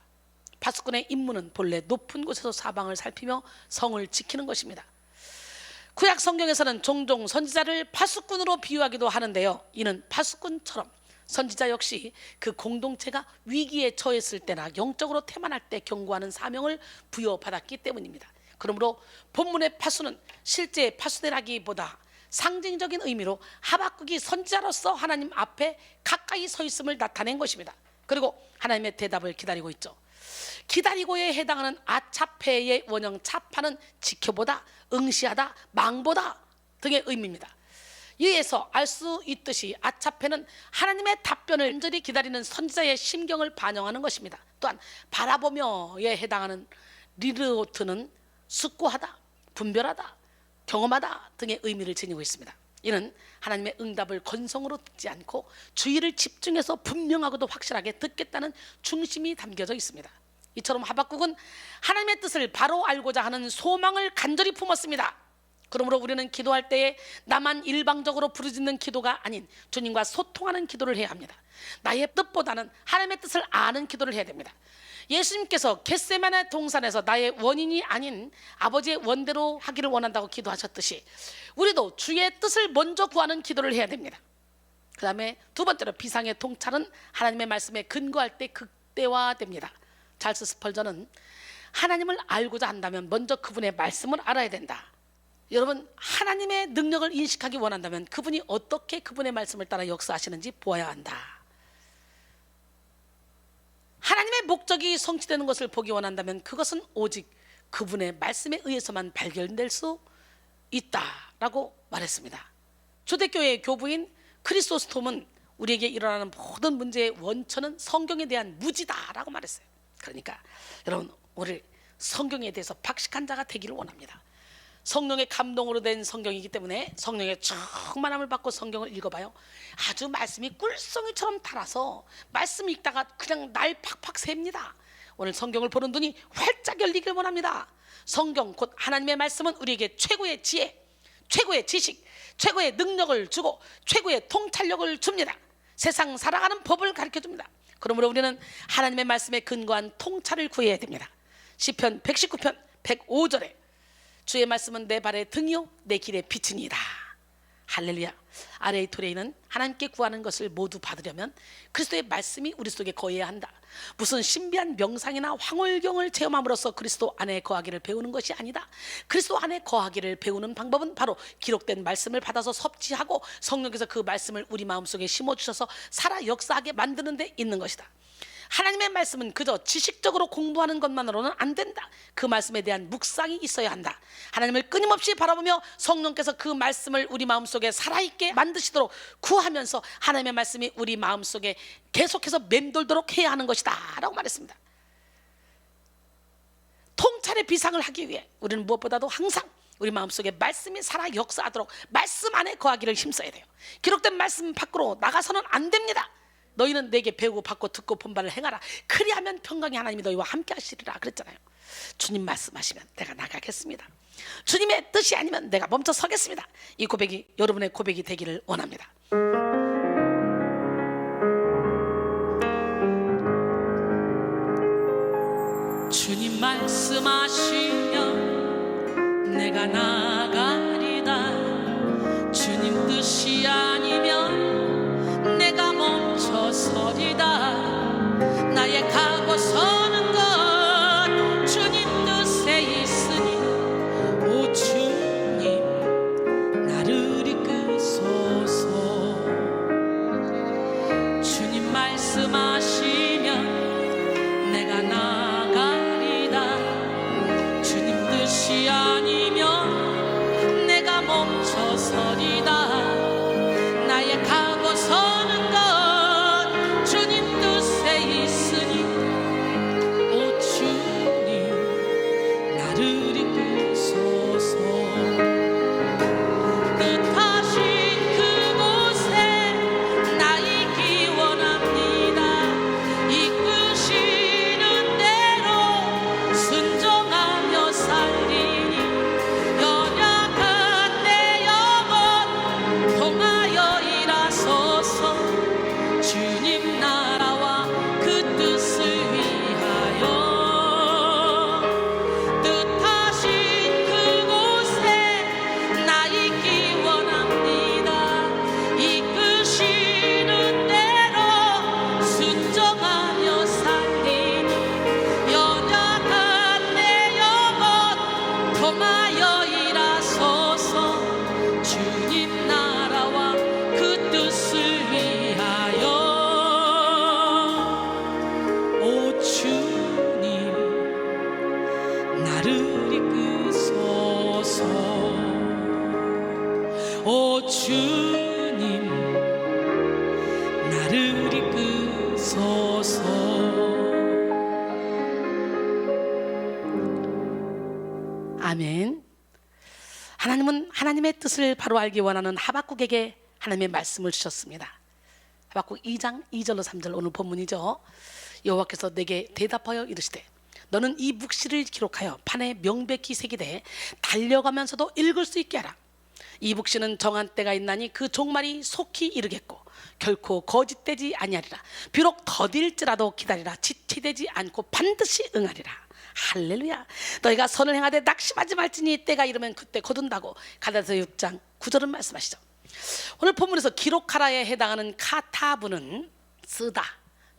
파수꾼의 임무는 본래 높은 곳에서 사방을 살피며 성을 지키는 것입니다. 구약 성경에서는 종종 선지자를 파수꾼으로 비유하기도 하는데요. 이는 파수꾼처럼 선지자 역시 그 공동체가 위기에 처했을 때나 영적으로 태만할 때 경고하는 사명을 부여받았기 때문입니다. 그러므로 본문의 파수는 실제 파수대라기보다 상징적인 의미로 하박국이 선지자로서 하나님 앞에 가까이 서 있음을 나타낸 것입니다. 그리고 하나님의 대답을 기다리고 있죠. 기다리고에 해당하는 아차페의 원형 차파는 지켜보다, 응시하다, 망보다 등의 의미입니다. 이에서 알 수 있듯이 아차페는 하나님의 답변을 간절히 기다리는 선지자의 심경을 반영하는 것입니다. 또한 바라보며에 해당하는 리르오트는 숙고하다, 분별하다, 경험하다 등의 의미를 지니고 있습니다. 이는 하나님의 응답을 건성으로 듣지 않고 주의를 집중해서 분명하고도 확실하게 듣겠다는 중심이 담겨져 있습니다. 이처럼 하박국은 하나님의 뜻을 바로 알고자 하는 소망을 간절히 품었습니다. 그러므로 우리는 기도할 때에 나만 일방적으로 부르짖는 기도가 아닌 주님과 소통하는 기도를 해야 합니다. 나의 뜻보다는 하나님의 뜻을 아는 기도를 해야 됩니다. 예수님께서 겟세마네 동산에서 나의 원인이 아닌 아버지의 원대로 하기를 원한다고 기도하셨듯이 우리도 주의 뜻을 먼저 구하는 기도를 해야 됩니다. 그 다음에 두 번째로 비상의 통찰은 하나님의 말씀에 근거할 때 극대화됩니다. 찰스 스펄전은 하나님을 알고자 한다면 먼저 그분의 말씀을 알아야 된다. 여러분, 하나님의 능력을 인식하기 원한다면 그분이 어떻게 그분의 말씀을 따라 역사하시는지 보아야 한다. 하나님의 목적이 성취되는 것을 보기 원한다면 그것은 오직 그분의 말씀에 의해서만 발견될 수 있다라고 말했습니다. 초대교회의 교부인 크리소스톰은 우리에게 일어나는 모든 문제의 원천은 성경에 대한 무지다라고 말했어요. 그러니까 여러분, 오늘 성경에 대해서 박식한 자가 되기를 원합니다. 성령의 감동으로 된 성경이기 때문에 성령의 충만함을 받고 성경을 읽어봐요. 아주 말씀이 꿀송이처럼 달아서 말씀 읽다가 그냥 날 팍팍 셉니다. 오늘 성경을 보는 눈이 활짝 열리길 원합니다. 성경 곧 하나님의 말씀은 우리에게 최고의 지혜, 최고의 지식, 최고의 능력을 주고 최고의 통찰력을 줍니다. 세상 살아가는 법을 가르쳐줍니다. 그러므로 우리는 하나님의 말씀에 근거한 통찰을 구해야 됩니다. 시편 119편 105절에 주의 말씀은 내 발의 등이요 내 길의 빛이니이다. 할렐루야. 아레이 토레이는 하나님께 구하는 것을 모두 받으려면 그리스도의 말씀이 우리 속에 거해야 한다. 무슨 신비한 명상이나 황홀경을 체험함으로써 그리스도 안에 거하기를 배우는 것이 아니다. 그리스도 안에 거하기를 배우는 방법은 바로 기록된 말씀을 받아서 섭지하고 성령께서 그 말씀을 우리 마음속에 심어주셔서 살아 역사하게 만드는 데 있는 것이다. 하나님의 말씀은 그저 지식적으로 공부하는 것만으로는 안 된다. 그 말씀에 대한 묵상이 있어야 한다. 하나님을 끊임없이 바라보며 성령께서 그 말씀을 우리 마음속에 살아있게 만드시도록 구하면서 하나님의 말씀이 우리 마음속에 계속해서 맴돌도록 해야 하는 것이다 라고 말했습니다. 통찰의 비상을 하기 위해 우리는 무엇보다도 항상 우리 마음속에 말씀이 살아 역사하도록 말씀 안에 거하기를 힘써야 돼요. 기록된 말씀 밖으로 나가서는 안 됩니다. 너희는 내게 배우고 받고 듣고 본 바를 행하라. 그리하면 평강의 하나님이 너희와 함께 하시리라 그랬잖아요. 주님 말씀하시면 내가 나가겠습니다. 주님의 뜻이 아니면 내가 멈춰 서겠습니다. 이 고백이 여러분의 고백이 되기를 원합니다. 말씀하시면 내가 나가리다. 주님 뜻이 아니면 내가 멈춰서리다. 나의 가고 서는 것 주님 뜻에 있으니 오 주님 나를 이끄소서. 주님 말씀하시면 내가 나가리다. 주님 뜻이 아니면 내가 멈춰서리다. 나의 가고 서는 것 주님 뜻에 있으니 오 주님 나를 이끄소서. 뜻하신 그곳에 나 있기 원합니다. 이끄시는 대로 순종하며 살리니 연약한 내 영혼 통하여 일하소서. 주님 나라와 그 뜻을 위하여 뜻하신 그곳에 나 있기 원합니다. 이끄시는 대로 순종하며 살리니 연약한 내 영혼 통하여 일하소서. 주님 나라와 그 뜻을 위하여 오 주님 나를 이끄소서. 오 주님 나를 이끄소서. 아멘. 하나님은 하나님의 뜻을 바로 알기 원하는 하박국에게 하나님의 말씀을 주셨습니다. 하박국 2장 2절로 3절 오늘 본문이죠. 여호와께서 내게 대답하여 이르시되 너는 이 묵시를 기록하여 판에 명백히 새기되 달려가면서도 읽을 수 있게 하라. 이 묵시는 정한 때가 있나니 그 종말이 속히 이르겠고 결코 거짓되지 아니하리라. 비록 더딜지라도 기다리라. 지체되지 않고 반드시 응하리라. 할렐루야. 너희가 선을 행하되 낙심하지 말지니 때가 이르면 그때 거둔다고 갈라디아서 6장 9절은 말씀하시죠. 오늘 본문에서 기록하라에 해당하는 카타브는 쓰다,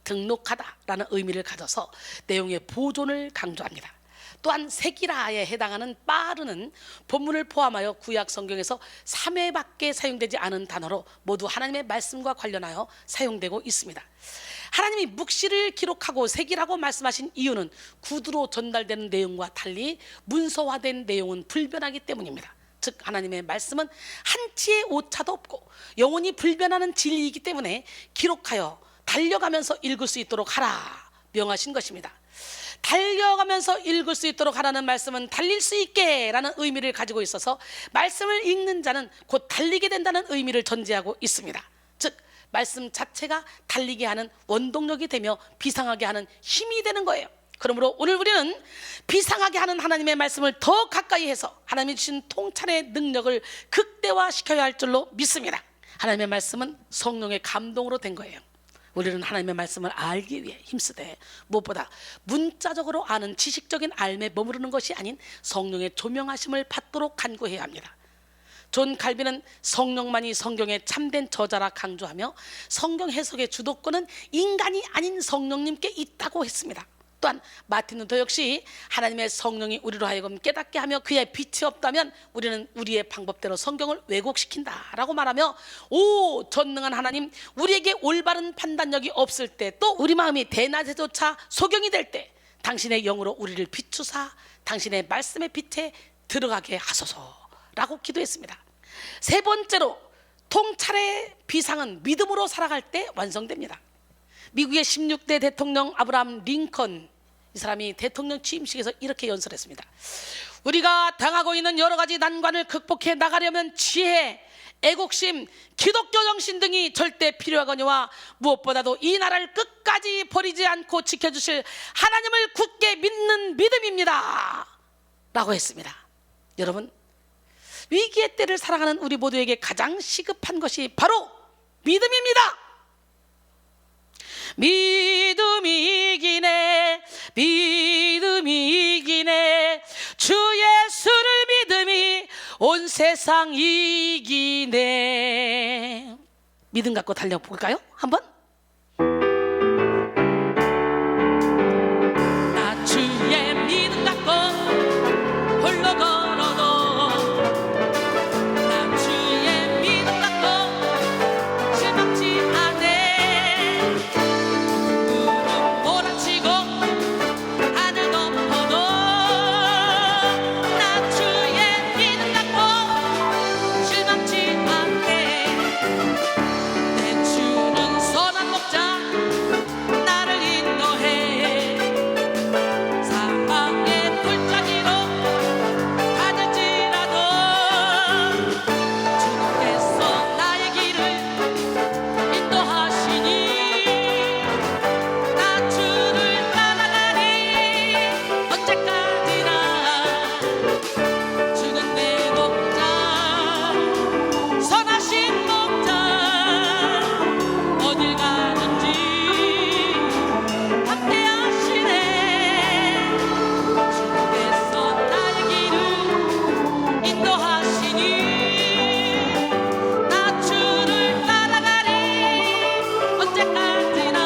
등록하다라는 의미를 가져서 내용의 보존을 강조합니다. 또한 새기라에 해당하는 빠르는 본문을 포함하여 구약 성경에서 3회밖에 사용되지 않은 단어로 모두 하나님의 말씀과 관련하여 사용되고 있습니다. 하나님이 묵시를 기록하고 새기라고 말씀하신 이유는 구두로 전달되는 내용과 달리 문서화된 내용은 불변하기 때문입니다. 즉 하나님의 말씀은 한치의 오차도 없고 영원히 불변하는 진리이기 때문에 기록하여 달려가면서 읽을 수 있도록 하라 명하신 것입니다. 달려가면서 읽을 수 있도록 하라는 말씀은 달릴 수 있게 라는 의미를 가지고 있어서 말씀을 읽는 자는 곧 달리게 된다는 의미를 전제하고 있습니다. 즉 말씀 자체가 달리게 하는 원동력이 되며 비상하게 하는 힘이 되는 거예요. 그러므로 오늘 우리는 비상하게 하는 하나님의 말씀을 더 가까이 해서 하나님이 주신 통찰의 능력을 극대화시켜야 할 줄로 믿습니다. 하나님의 말씀은 성령의 감동으로 된 거예요. 우리는 하나님의 말씀을 알기 위해 힘쓰되 무엇보다 문자적으로 아는 지식적인 알매 머무르는 것이 아닌 성령의 조명하심을 받도록 간구해야 합니다. 존 칼빈은 성령만이 성경의 참된 저자라 강조하며 성경 해석의 주도권은 인간이 아닌 성령님께 있다고 했습니다. 또한 마틴 루터 역시 하나님의 성령이 우리로 하여금 깨닫게 하며 그의 빛이 없다면 우리는 우리의 방법대로 성경을 왜곡시킨다라고 말하며 오 전능한 하나님, 우리에게 올바른 판단력이 없을 때 또 우리 마음이 대낮에조차 소경이 될 때 당신의 영으로 우리를 비추사 당신의 말씀의 빛에 들어가게 하소서라고 기도했습니다. 세 번째로 통찰의 비상은 믿음으로 살아갈 때 완성됩니다. 미국의 16대 대통령 아브라함 링컨, 이 사람이 대통령 취임식에서 이렇게 연설했습니다. 우리가 당하고 있는 여러 가지 난관을 극복해 나가려면 지혜, 애국심, 기독교 정신 등이 절대 필요하거니와 무엇보다도 이 나라를 끝까지 버리지 않고 지켜주실 하나님을 굳게 믿는 믿음입니다 라고 했습니다. 여러분, 위기의 때를 살아가는 우리 모두에게 가장 시급한 것이 바로 믿음입니다. 믿음이 이기네, 믿음이 이기네. 온 세상 이기네. 믿음 갖고 달려볼까요? 한번. 나 주의 믿음 갖고 홀로 걸어도 나 주의 믿음 갖고 실망치 않네. 구름 몰아치고 하늘 덮어도 나 주의 믿음 갖고 실망치 않네. 내 주는 선한 목자 나를 인도해. 사망의 골짜기로 가질지라도 주님께서 나의 길을 인도하시니 나 주를 따라가리. 언제까지나 주는 내 목자 선하신 목자 어딜 가든지 함께 하시네. 주께서 나의 길을 인도하시니 나 주를 따라가리. 언제까지나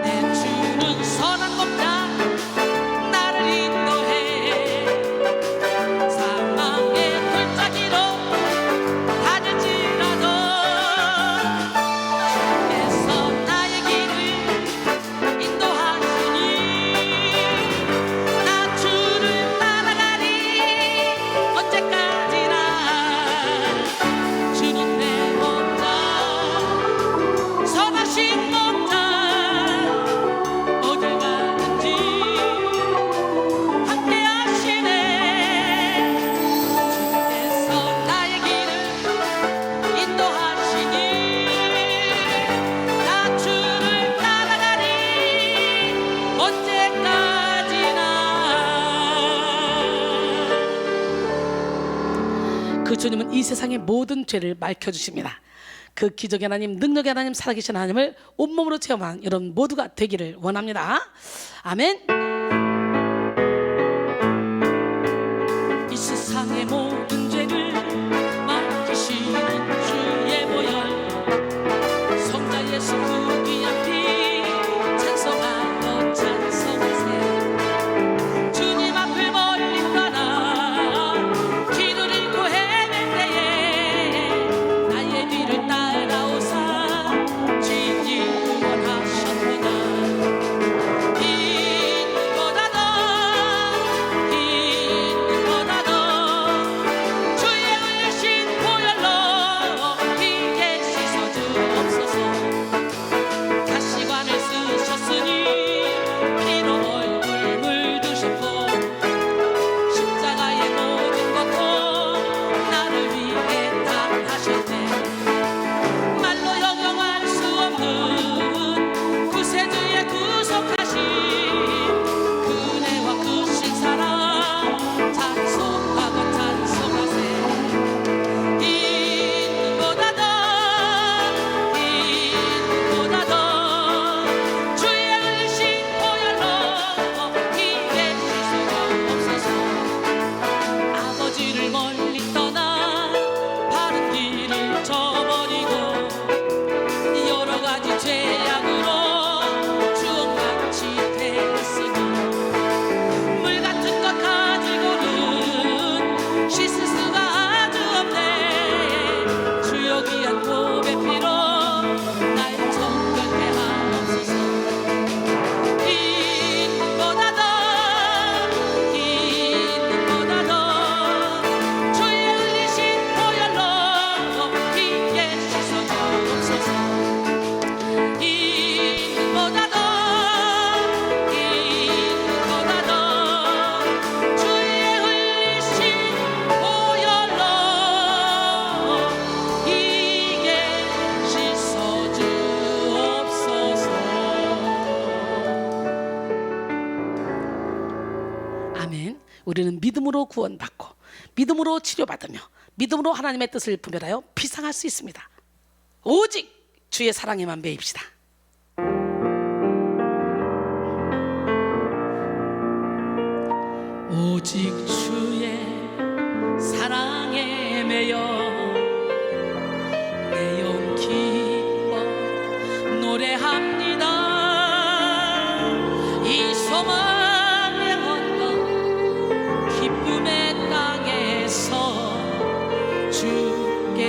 내 주는 선한 목자 나를 인도해. 사망의 골짜기로 가질지라도 주께서 나의 길을 인도하시니 나 주를 따라가리. 언제까지나 주는 내 목자 선하신 목자 어딜 가든지 함께 하시네. 주께서 나의 길을 인도하시니 나 주를 따라가리. 언제까지나. 그 주님은 이 세상의 모든 죄를 맑혀주십니다. 그 기적의 하나님, 능력의 하나님, 살아계신 하나님을 온몸으로 체험한 여러분 모두가 되기를 원합니다. 아멘. 이 세상의 모든 죄를 맡기시는 주의 보혈 성자 예수 그 귀한 피 찬송하고 찬송하세. 주님 앞을 멀리 떠나 길을 잃고 헤맬 때에 나의 뒤를 따라오사 주님 구원하셨구나. 주의 흘리신 보혈로 피에 씻어주옵소서. 가시관을 쓰셨으니 피로 얼굴 물드셨고 십자가의 모든 고통 나를 위해 당하셨네. 말로 형용할 수 없는 구세주의 구속하심 그네와 크신 사랑 찬송하고 찬송하세. 이보다 더 주의 흘리신 보혈로 피에 씻어주옵소서. 아버지를 멀리 떠나 바른 길을 저버리고 여러 가지 죄악으로 주옥같이 되었으니 물 같은 것 가지고는 씻을 수가 아주 없네. 주여 귀한 보배 피로 날 정결케 하옵소서. 이보다 더 주의 흘리신 보혈로 피에 씻어주옵소서. 이보다 더 주의 흘리신 보혈로 피에 씻어주옵소서. 아멘. 우리는 믿음으로 구원받고 믿음으로 치료받으며 믿음으로 하나님의 뜻을 분별하여 비상할 수 있습니다. 오직 주의 사랑에만 매입시다. 오직 주의 되어 내 영 기뻐 노래합니다. 이 소망의 언덕 기쁨의 땅에서 주께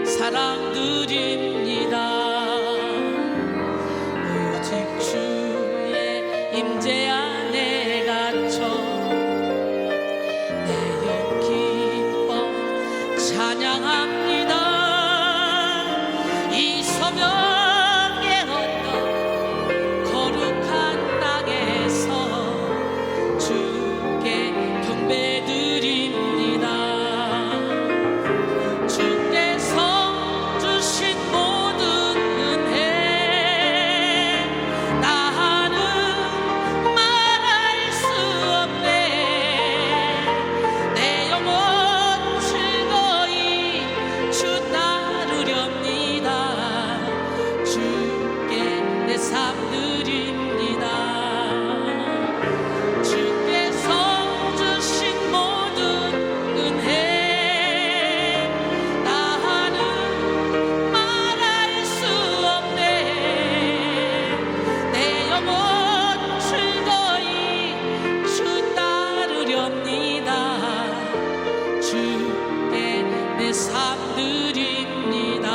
사랑 드립니다. 오직 주의 임재 안에 갇혀 내 영 기뻐 찬양합니다. 이 소명의 언덕 거룩한 땅에서 주께 경배드립니다. 주께서 주신 모든 은혜 나는 말할 수 없네. 내 영혼 즐거이 주 따르렵니다. 주께 내 삶 드립니다. 주께서 주신 모든 은혜 나는 말할 수 없네. 내 영혼 즐거이 주 따르렵니다. 주께 내 삶 드립니다.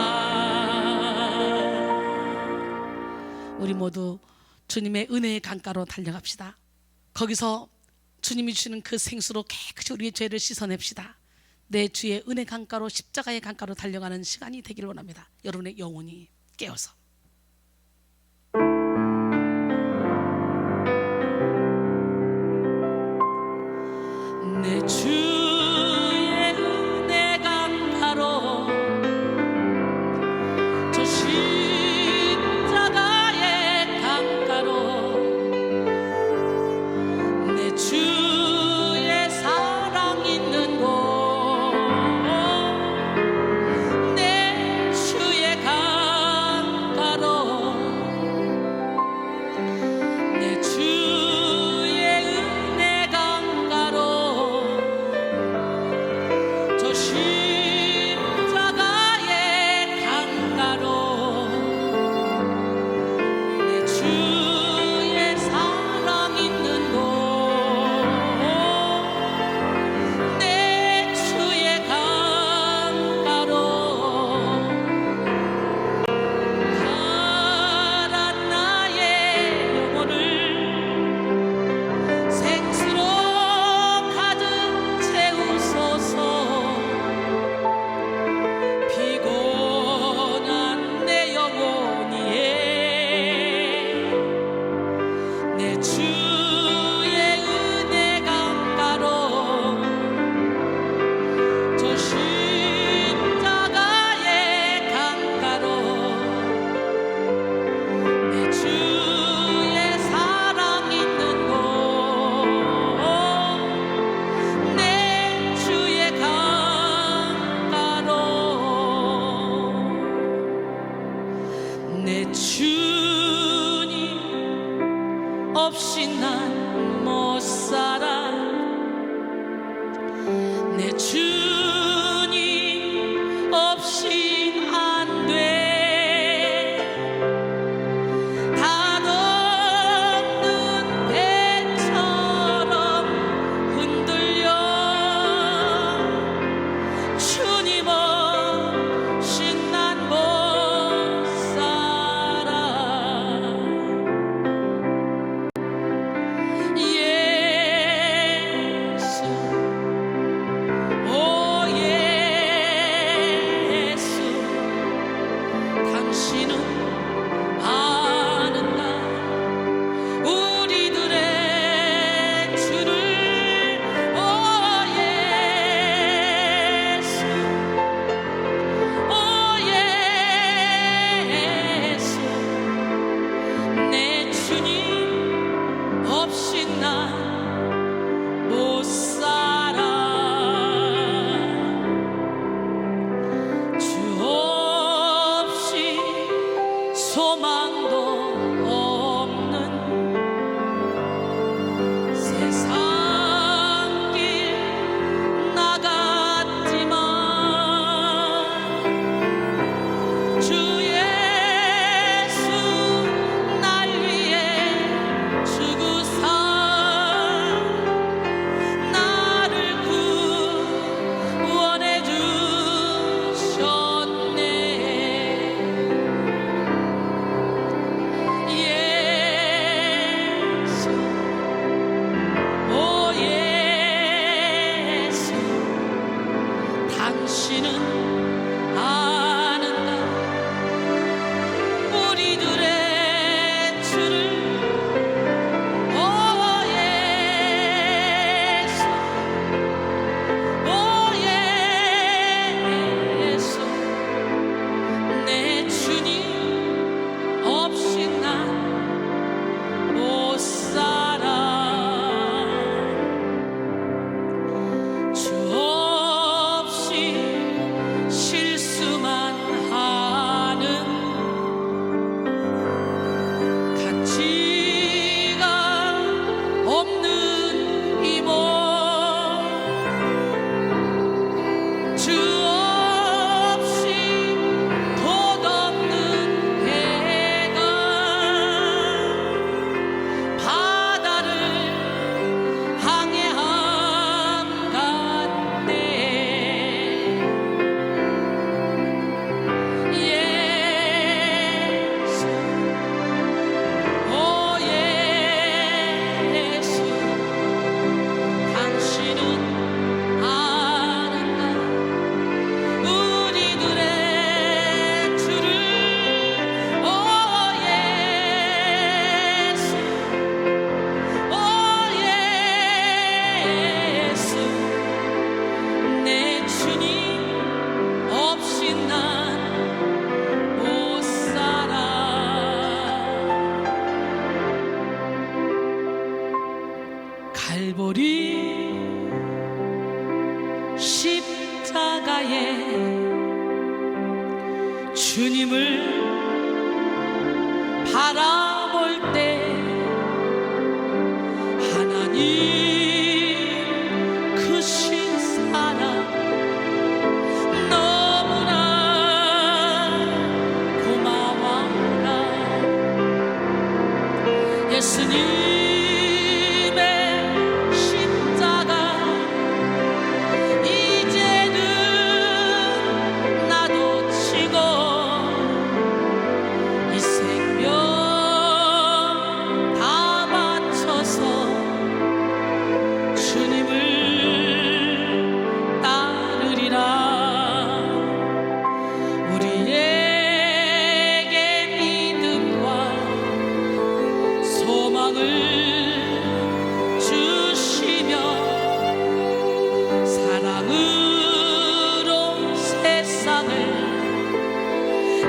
우리 모두 주님의 은혜의 강가로 달려갑시다. 거기서 주님이 주시는 그 생수로 깨끗이 우리의 죄를 씻어냅시다. 내 주의 은혜 강가로 십자가의 강가로 달려가는 시간이 되기를 원합니다. 여러분의 영혼이 깨어서 내 주의 은혜 강가로 저 십자가의 강가로 내 주의 사랑 있는 곳 내 주의 강가로 내 주의 은혜 강가로 저 십자가의 강가로 내 주의 사랑 있는 곳 내 주의 강가로 가란 나의 영혼을 생수로 가득 채우소서. 피곤한 내 영혼이에 내 주의 은혜 강가로 저 십자가의 강가로 내 주의 사랑 있는 곳 내 주의 강가로 내 주님 없이 난 못 살아. 내 주님 없인 안 돼. 닷없는 배처럼 흔들려 주님 없인 난 못 살아. 당신은 아는가 우리들의 주를. 오 예수, 오 예수, 내 주님 없이 난 못 살아. 주 없이 실수만 하는 가치가 없는 이 몸. 주 없이 돛없는 배가 바다를 항해함 같네. 예수, 오 예수, 당신은 아는가 우리들의 주를. 오 예수, 오 예수, 내 주님 없이 난 못 살아. 갈보리 십자가에 주님을 바라볼 때 하나님 크신 사랑 너무나 고마워라. 예수님의 십자가 이제는 나도 지고 이 생명 다 바쳐서 주님을 따르리라. 우리에게 믿음과 소망을 주시며 사랑으로 세상을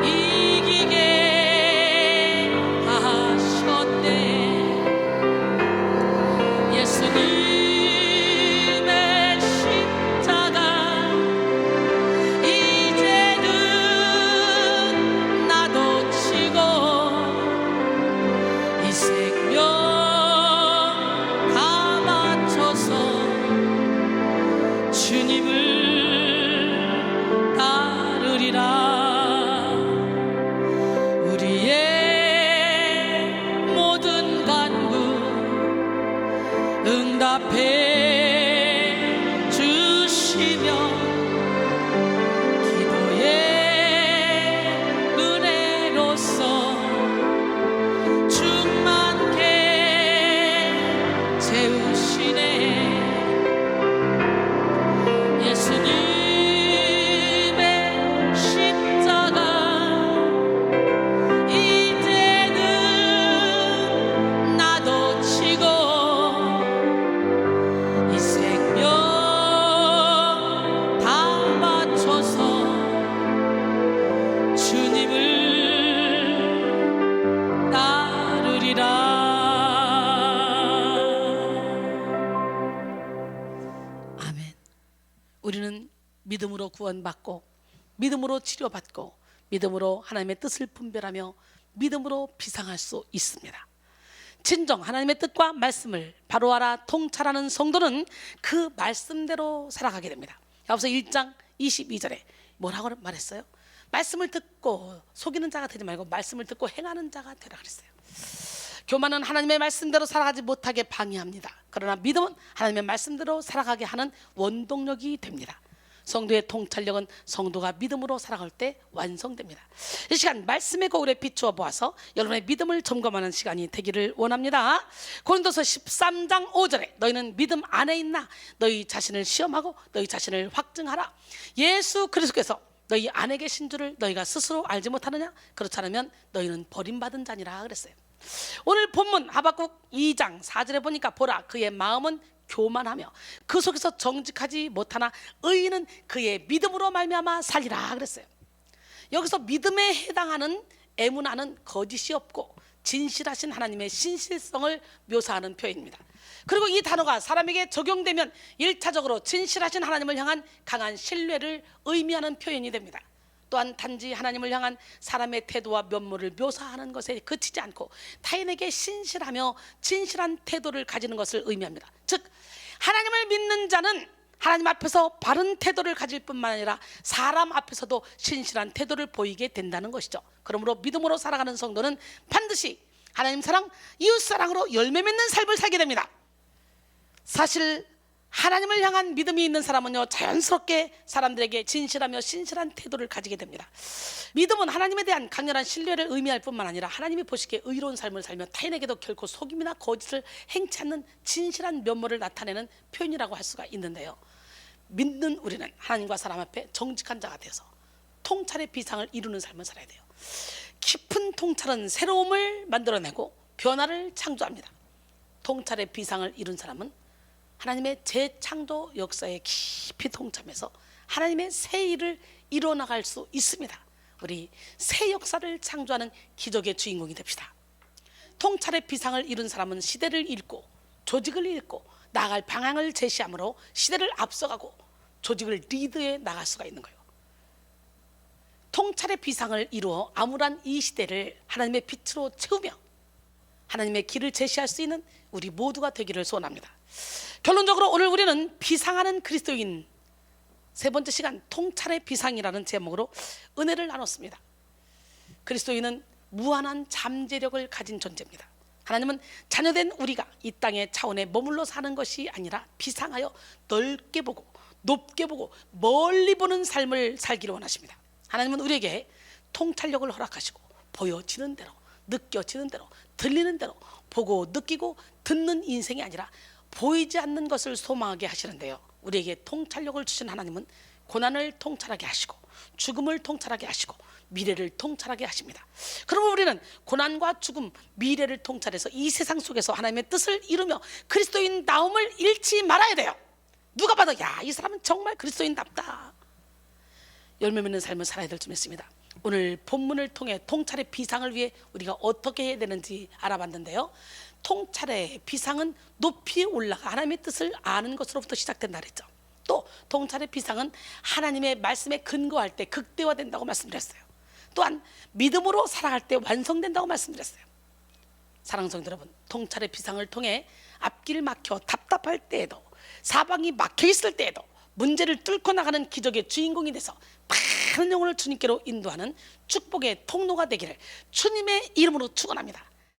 이기게 하셨네. 예수님의 십자가 이제는 나도 지고 이 생명 다 바쳐서 주님을 따르리라. 우리의 모든 간구 응답해 주시며 기도의 은혜로서 충만케 채우시네. 예수님의 십자가 이제는 나도 지고 이 생명 다 바쳐서 주님을 따르리라. 아멘. 우리는 믿음으로 구원받고 믿음으로 치료받고 믿음으로 하나님의 뜻을 분별하며 믿음으로 비상할 수 있습니다. 진정 하나님의 뜻과 말씀을 바로 알아 통찰하는 성도는 그 말씀대로 살아가게 됩니다. 야고보서 1장 22절에 뭐라고 말했어요? 말씀을 듣고 속이는 자가 되지 말고 말씀을 듣고 행하는 자가 되라 그랬어요. 교만은 하나님의 말씀대로 살아가지 못하게 방해합니다. 그러나 믿음은 하나님의 말씀대로 살아가게 하는 원동력이 됩니다. 성도의 통찰력은 성도가 믿음으로 살아갈 때 완성됩니다. 이 시간 말씀의 거울에 비추어 보아서 여러분의 믿음을 점검하는 시간이 되기를 원합니다. 고린도서 13장 5절에 너희는 믿음 안에 있나? 너희 자신을 시험하고 너희 자신을 확증하라. 예수 그리스도께서 너희 안에 계신 줄을 너희가 스스로 알지 못하느냐? 그렇지 않으면 너희는 버림받은 자니라 그랬어요. 오늘 본문 하박국 2장 4절에 보니까 보라 그의 마음은 교만하며 그 속에서 정직하지 못하나 의인은 그의 믿음으로 말미암아 살리라 그랬어요. 여기서 믿음에 해당하는 에무나는 거짓이 없고 진실하신 하나님의 신실성을 묘사하는 표현입니다. 그리고 이 단어가 사람에게 적용되면 1차적으로 진실하신 하나님을 향한 강한 신뢰를 의미하는 표현이 됩니다. 또한 단지 하나님을 향한 사람의 태도와 면모를 묘사하는 것에 그치지 않고 타인에게 신실하며 진실한 태도를 가지는 것을 의미합니다. 즉 하나님을 믿는 자는 하나님 앞에서 바른 태도를 가질 뿐만 아니라 사람 앞에서도 신실한 태도를 보이게 된다는 것이죠. 그러므로 믿음으로 살아가는 성도는 반드시 하나님 사랑, 이웃 사랑으로 열매 맺는 삶을 살게 됩니다. 사실 하나님을 향한 믿음이 있는 사람은요 자연스럽게 사람들에게 진실하며 신실한 태도를 가지게 됩니다. 믿음은 하나님에 대한 강렬한 신뢰를 의미할 뿐만 아니라 하나님이 보시기에 의로운 삶을 살며 타인에게도 결코 속임이나 거짓을 행치 않는 진실한 면모를 나타내는 표현이라고 할 수가 있는데요, 믿는 우리는 하나님과 사람 앞에 정직한 자가 되어서 통찰의 비상을 이루는 삶을 살아야 돼요. 깊은 통찰은 새로움을 만들어내고 변화를 창조합니다. 통찰의 비상을 이룬 사람은 하나님의 재창조 역사에 깊이 동참해서 하나님의 새 일을 이뤄나갈 수 있습니다. 우리 새 역사를 창조하는 기적의 주인공이 됩시다. 통찰의 비상을 이룬 사람은 시대를 읽고 조직을 읽고 나아갈 방향을 제시함으로 시대를 앞서가고 조직을 리드해 나갈 수가 있는 거예요. 통찰의 비상을 이루어 암울한 이 시대를 하나님의 빛으로 채우며 하나님의 길을 제시할 수 있는 우리 모두가 되기를 소원합니다. 결론적으로 오늘 우리는 비상하는 그리스도인 세 번째 시간 통찰의 비상이라는 제목으로 은혜를 나눴습니다. 그리스도인은 무한한 잠재력을 가진 존재입니다. 하나님은 자녀된 우리가 이 땅의 차원에 머물러 사는 것이 아니라 비상하여 넓게 보고 높게 보고 멀리 보는 삶을 살기를 원하십니다. 하나님은 우리에게 통찰력을 허락하시고 보여지는 대로 느껴지는 대로 들리는 대로 보고 느끼고 듣는 인생이 아니라 보이지 않는 것을 소망하게 하시는데요, 우리에게 통찰력을 주신 하나님은 고난을 통찰하게 하시고 죽음을 통찰하게 하시고 미래를 통찰하게 하십니다. 그러면 우리는 고난과 죽음, 미래를 통찰해서 이 세상 속에서 하나님의 뜻을 이루며 그리스도인 다움을 잃지 말아야 돼요. 누가 봐도 야, 이 사람은 정말 그리스도인답다, 열매 맺는 삶을 살아야 될 줄 믿습니다. 오늘 본문을 통해 통찰의 비상을 위해 우리가 어떻게 해야 되는지 알아봤는데요, 통찰의 비상은 높이 올라가 하나님의 뜻을 아는 것으로부터 시작된다 그랬죠. 또 통찰의 비상은 하나님의 말씀에 근거할 때 극대화된다고 말씀드렸어요. 또한 믿음으로 살아갈 때 완성된다고 말씀드렸어요. 사랑하는 성도 여러분, 통찰의 비상을 통해 앞길 막혀 답답할 때에도 사방이 막혀 있을 때에도 문제를 뚫고 나가는 기적의 주인공이 돼서 많은 영혼을 주님께로 인도하는 축복의 통로가 되기를 주님의 이름으로 축원합니다.